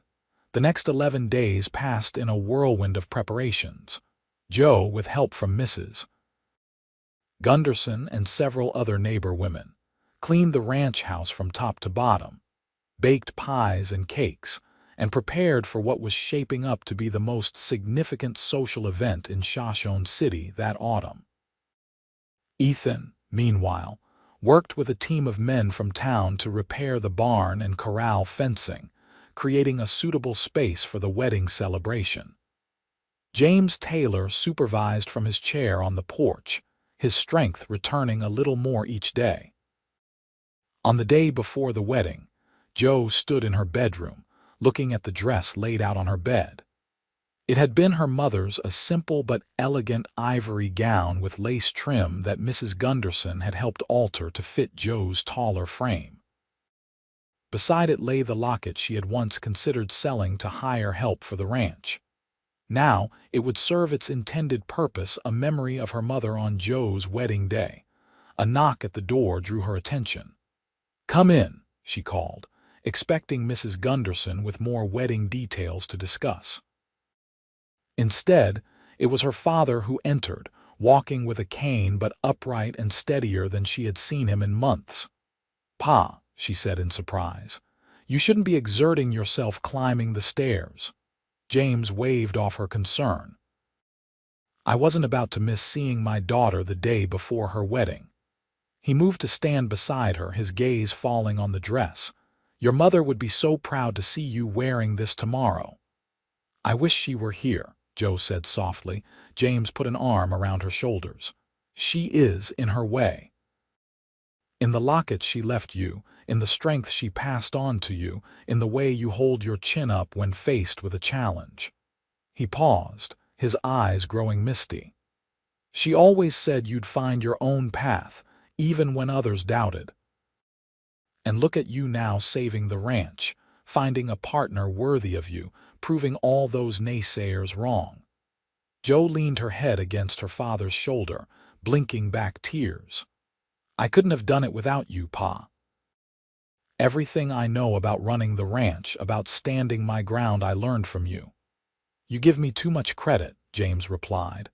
The next 11 days passed in a whirlwind of preparations. Joe, with help from Mrs. Gunderson and several other neighbor women, cleaned the ranch house from top to bottom, baked pies and cakes, and prepared for what was shaping up to be the most significant social event in Shoshone City that autumn. Ethan, meanwhile, worked with a team of men from town to repair the barn and corral fencing, creating a suitable space for the wedding celebration. James Taylor supervised from his chair on the porch, his strength returning a little more each day. On the day before the wedding, Joe stood in her bedroom, looking at the dress laid out on her bed. It had been her mother's, a simple but elegant ivory gown with lace trim that Mrs. Gunderson had helped alter to fit Joe's taller frame. Beside it lay the locket she had once considered selling to hire help for the ranch. Now it would serve its intended purpose, a memory of her mother on Joe's wedding day. A knock at the door drew her attention. "Come in," she called, expecting Mrs. Gunderson with more wedding details to discuss. Instead, it was her father who entered, walking with a cane but upright and steadier than she had seen him in months. "Pa," she said in surprise, "you shouldn't be exerting yourself climbing the stairs." James waved off her concern. "I wasn't about to miss seeing my daughter the day before her wedding." He moved to stand beside her, his gaze falling on the dress. "Your mother would be so proud to see you wearing this tomorrow." "I wish she were here," Joe said softly. James put an arm around her shoulders. "She is in her way. In the locket she left you, in the strength she passed on to you, in the way you hold your chin up when faced with a challenge." He paused, his eyes growing misty. "She always said you'd find your own path, even when others doubted. And look at you now, saving the ranch, finding a partner worthy of you, proving all those naysayers wrong." Joe leaned her head against her father's shoulder, blinking back tears. "I couldn't have done it without you, Pa." Everything I know about running the ranch, about standing my ground, I learned from you." "You give me too much credit," James replied.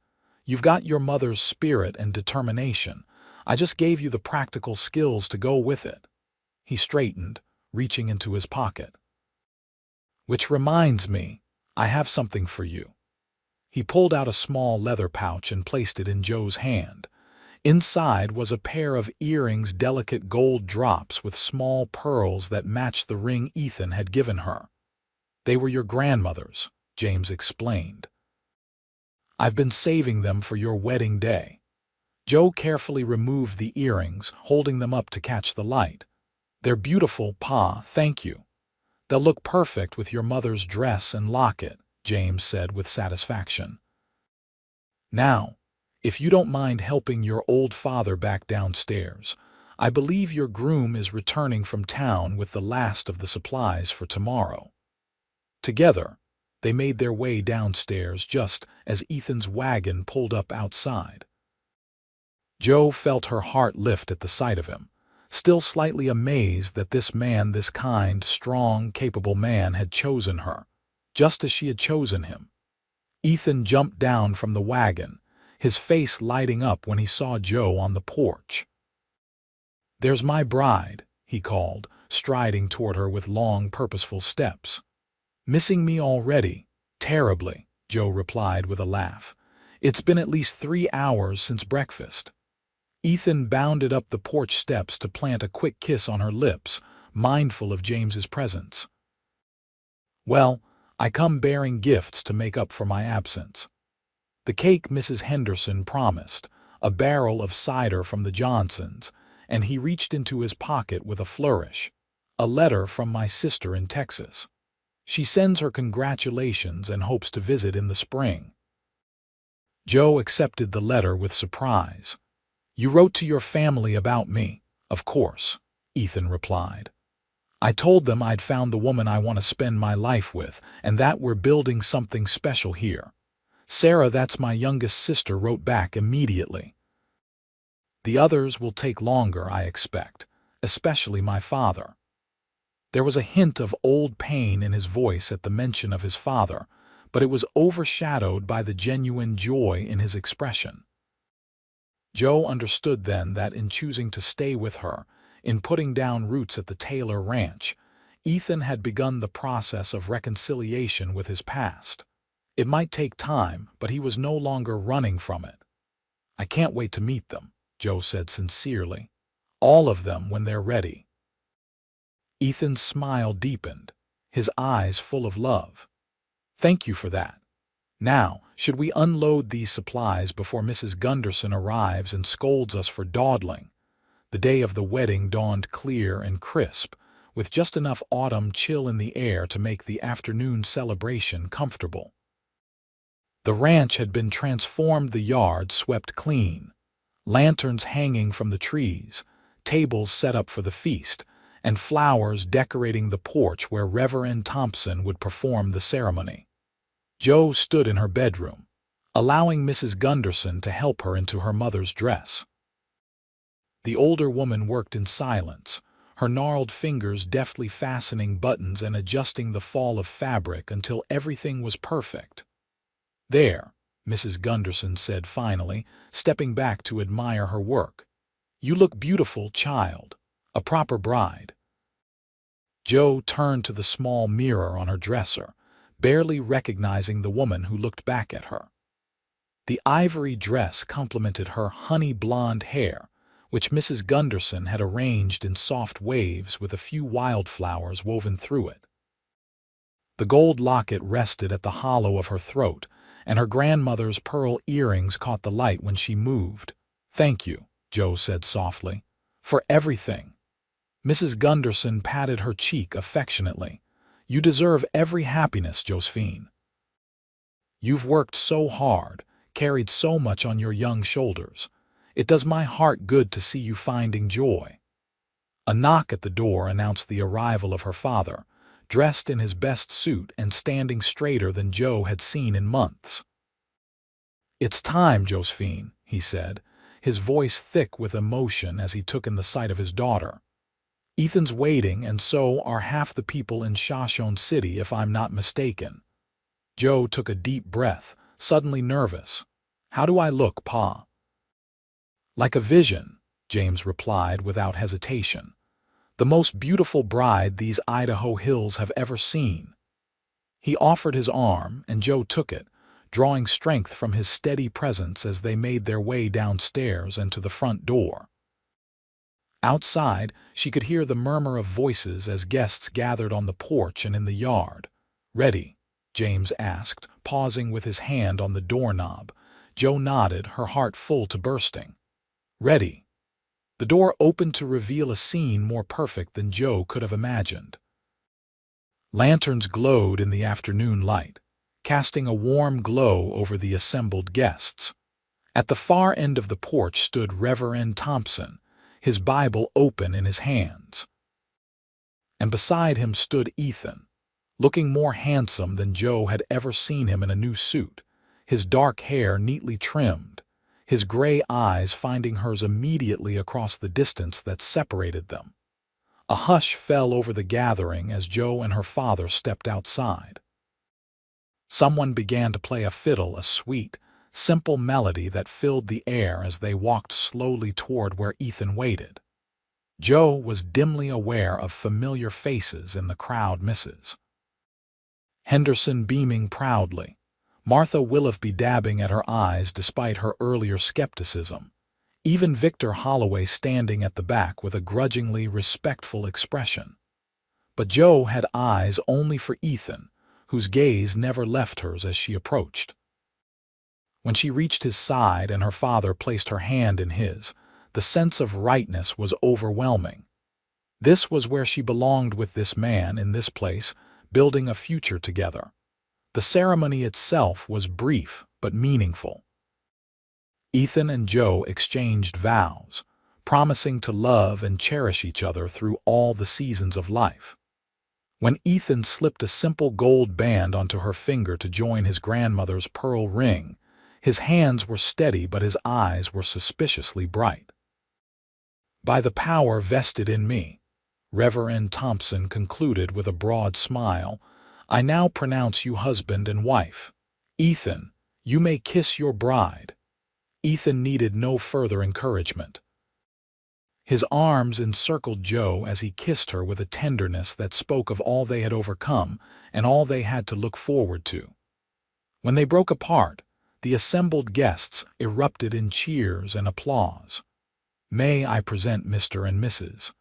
"You've got your mother's spirit and determination. I just gave you the practical skills to go with it." He straightened, reaching into his pocket. "Which reminds me, I have something for you." He pulled out a small leather pouch and placed it in Joe's hand. Inside was a pair of earrings, delicate gold drops with small pearls that matched the ring Ethan had given her. "They were your grandmother's," James explained. "I've been saving them for your wedding day." Joe carefully removed the earrings, holding them up to catch the light. "They're beautiful, Pa, thank you." "They'll look perfect with your mother's dress and locket," James said with satisfaction. "Now, if you don't mind helping your old father back downstairs, I believe your groom is returning from town with the last of the supplies for tomorrow." Together, they made their way downstairs just as Ethan's wagon pulled up outside. Joe felt her heart lift at the sight of him, still slightly amazed that this man, this kind, strong, capable man, had chosen her, just as she had chosen him. Ethan jumped down from the wagon, his face lighting up when he saw Joe on the porch. "There's my bride," he called, striding toward her with long, purposeful steps. "Missing me already?" "Terribly," Joe replied with a laugh. "It's been at least 3 hours since breakfast." Ethan bounded up the porch steps to plant a quick kiss on her lips, mindful of James's presence. "Well, I come bearing gifts to make up for my absence. The cake Mrs. Henderson promised, a barrel of cider from the Johnsons," and he reached into his pocket with a flourish. "A letter from my sister in Texas. She sends her congratulations and hopes to visit in the spring." Joe accepted the letter with surprise. "You wrote to your family about me?" "Of course," Ethan replied. "I told them I'd found the woman I want to spend my life with, and that we're building something special here." "Sarah, that's my youngest sister," wrote back immediately. "The others will take longer, I expect, especially my father." There was a hint of old pain in his voice at the mention of his father, but it was overshadowed by the genuine joy in his expression. Joe understood then that in choosing to stay with her, in putting down roots at the Taylor Ranch, Ethan had begun the process of reconciliation with his past. It might take time, but he was no longer running from it. "I can't wait to meet them," Joe said sincerely. "All of them when they're ready." Ethan's smile deepened, his eyes full of love. "Thank you for that. Now, should we unload these supplies before Mrs. Gunderson arrives and scolds us for dawdling?" The day of the wedding dawned clear and crisp, with just enough autumn chill in the air to make the afternoon celebration comfortable. The ranch had been transformed, the yard swept clean, lanterns hanging from the trees, tables set up for the feast, and flowers decorating the porch where Reverend Thompson would perform the ceremony. Joe stood in her bedroom, allowing Mrs. Gunderson to help her into her mother's dress. The older woman worked in silence, her gnarled fingers deftly fastening buttons and adjusting the fall of fabric until everything was perfect. "There," Mrs. Gunderson said finally, stepping back to admire her work. "You look beautiful, child. A proper bride." Joe turned to the small mirror on her dresser, barely recognizing the woman who looked back at her. The ivory dress complemented her honey blonde hair, which Mrs. Gunderson had arranged in soft waves with a few wildflowers woven through it. The gold locket rested at the hollow of her throat, and her grandmother's pearl earrings caught the light when she moved. "Thank you," Joe said softly, "for everything." Mrs. Gunderson patted her cheek affectionately. "You deserve every happiness, Josephine. You've worked so hard, carried so much on your young shoulders. It does my heart good to see you finding joy." A knock at the door announced the arrival of her father, dressed in his best suit and standing straighter than Joe had seen in months. "It's time, Josephine," he said, his voice thick with emotion as he took in the sight of his daughter. Ethan's waiting, and so are half the people in Shoshone City, if I'm not mistaken. Joe took a deep breath, suddenly nervous. How do I look, Pa? Like a vision, James replied without hesitation. The most beautiful bride these Idaho hills have ever seen. He offered his arm, and Joe took it, drawing strength from his steady presence as they made their way downstairs and to the front door. Outside, she could hear the murmur of voices as guests gathered on the porch and in the yard. "Ready?" James asked, pausing with his hand on the doorknob. Joe nodded, her heart full to bursting. "Ready." The door opened to reveal a scene more perfect than Joe could have imagined. Lanterns glowed in the afternoon light, casting a warm glow over the assembled guests. At the far end of the porch stood Reverend Thompson, his Bible open in his hands. And beside him stood Ethan, looking more handsome than Joe had ever seen him in a new suit, his dark hair neatly trimmed, his gray eyes finding hers immediately across the distance that separated them. A hush fell over the gathering as Joe and her father stepped outside. Someone began to play a fiddle, a sweet, simple melody that filled the air as they walked slowly toward where Ethan waited. Joe was dimly aware of familiar faces in the crowd. Mrs. Henderson beaming proudly, Martha Willoughby dabbing at her eyes despite her earlier skepticism, even Victor Holloway standing at the back with a grudgingly respectful expression. But Joe had eyes only for Ethan, whose gaze never left hers as she approached. When she reached his side and her father placed her hand in his, the sense of rightness was overwhelming. This was where she belonged with this man in this place, building a future together. The ceremony itself was brief but meaningful. Ethan and Joe exchanged vows, promising to love and cherish each other through all the seasons of life. When Ethan slipped a simple gold band onto her finger to join his grandmother's pearl ring, his hands were steady but his eyes were suspiciously bright. "By the power vested in me," Reverend Thompson concluded with a broad smile, "I now pronounce you husband and wife. Ethan, you may kiss your bride." Ethan needed no further encouragement. His arms encircled Joe as he kissed her with a tenderness that spoke of all they had overcome and all they had to look forward to. When they broke apart, the assembled guests erupted in cheers and applause. "May I present Mr. and Mrs.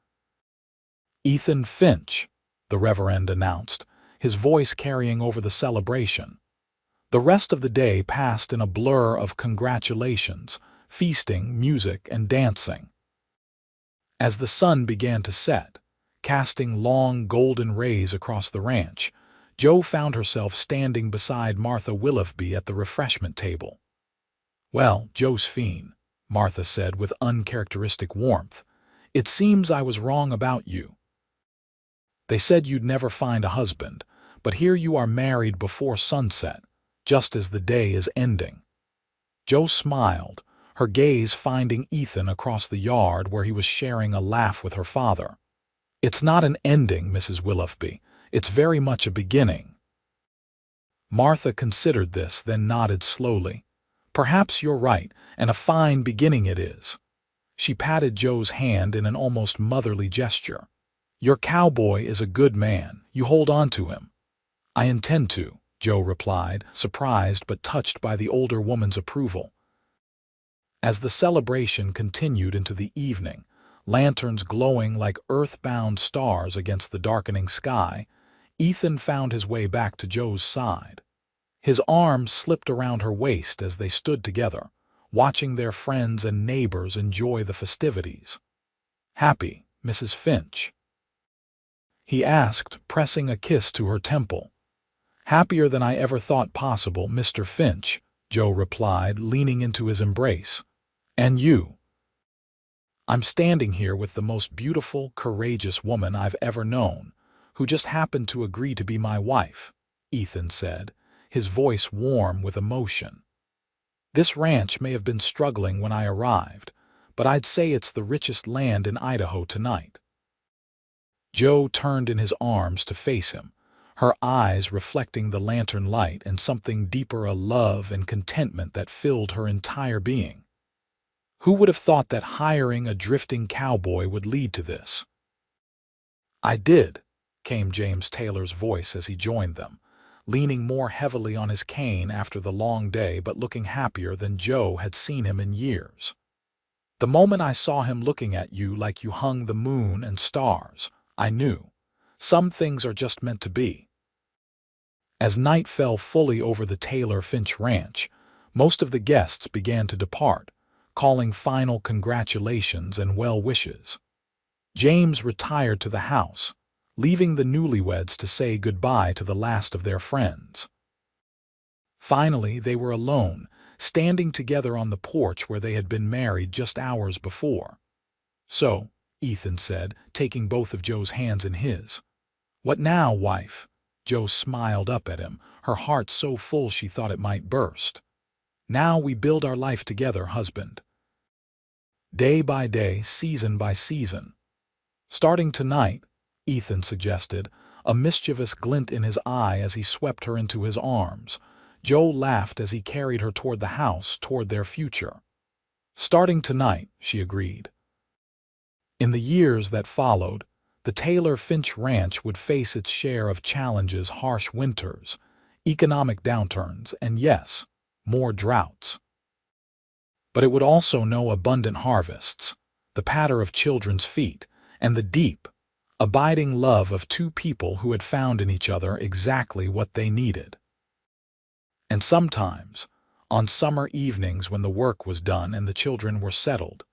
Ethan Finch," the Reverend announced, his voice carrying over the celebration. The rest of the day passed in a blur of congratulations, feasting, music, and dancing. As the sun began to set, casting long golden rays across the ranch, Joe found herself standing beside Martha Willoughby at the refreshment table. "Well, Josephine," Martha said with uncharacteristic warmth, "it seems I was wrong about you. They said you'd never find a husband, but here you are married before sunset, just as the day is ending." Joe smiled, her gaze finding Ethan across the yard where he was sharing a laugh with her father. "It's not an ending, Mrs. Willoughby. It's very much a beginning." Martha considered this, then nodded slowly. "Perhaps you're right, and a fine beginning it is." She patted Joe's hand in an almost motherly gesture. "Your cowboy is a good man. You hold on to him." "I intend to," Joe replied, surprised but touched by the older woman's approval. As the celebration continued into the evening, lanterns glowing like earthbound stars against the darkening sky, Ethan found his way back to Joe's side. His arms slipped around her waist as they stood together, watching their friends and neighbors enjoy the festivities. "Happy, Mrs. Finch?" he asked, pressing a kiss to her temple. "Happier than I ever thought possible, Mr. Finch," Joe replied, leaning into his embrace. "And you?" "I'm standing here with the most beautiful, courageous woman I've ever known, who just happened to agree to be my wife," Ethan said, his voice warm with emotion. "This ranch may have been struggling when I arrived, but I'd say it's the richest land in Idaho tonight." Jo turned in his arms to face him, her eyes reflecting the lantern light and something deeper, a love and contentment that filled her entire being. Who would have thought that hiring a drifting cowboy would lead to this? "I did," came James Taylor's voice as he joined them, leaning more heavily on his cane after the long day but looking happier than Jo had seen him in years. "The moment I saw him looking at you like you hung the moon and stars, I knew. Some things are just meant to be." As night fell fully over the Taylor Finch ranch, most of the guests began to depart, calling final congratulations and well wishes. James retired to the house, leaving the newlyweds to say goodbye to the last of their friends. Finally, they were alone, standing together on the porch where they had been married just hours before. "So," Ethan said, taking both of Jo's hands in his. "What now, wife?" Jo smiled up at him, her heart so full she thought it might burst. "Now we build our life together, husband. Day by day, season by season. Starting tonight," Ethan suggested, a mischievous glint in his eye as he swept her into his arms. Jo laughed as he carried her toward the house, toward their future. "Starting tonight," she agreed. In the years that followed, the Taylor Finch Ranch would face its share of challenges: harsh winters, economic downturns, and yes, more droughts. But it would also know abundant harvests, the patter of children's feet, and the deep, abiding love of two people who had found in each other exactly what they needed. And sometimes, on summer evenings when the work was done and the children were settled,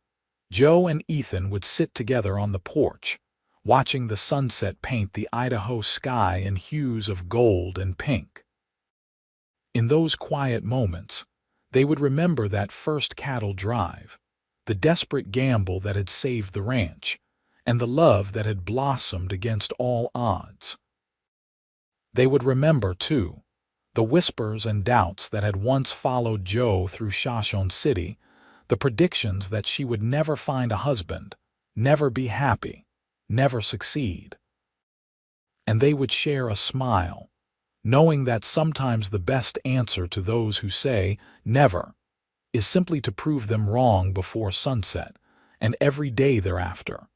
Jo and Ethan would sit together on the porch, watching the sunset paint the Idaho sky in hues of gold and pink. In those quiet moments, they would remember that first cattle drive, the desperate gamble that had saved the ranch, and the love that had blossomed against all odds. They would remember, too, the whispers and doubts that had once followed Jo through Shoshone City, the predictions that she would never find a husband, never be happy, never succeed. And they would share a smile, knowing that sometimes the best answer to those who say never is simply to prove them wrong before sunset and every day thereafter.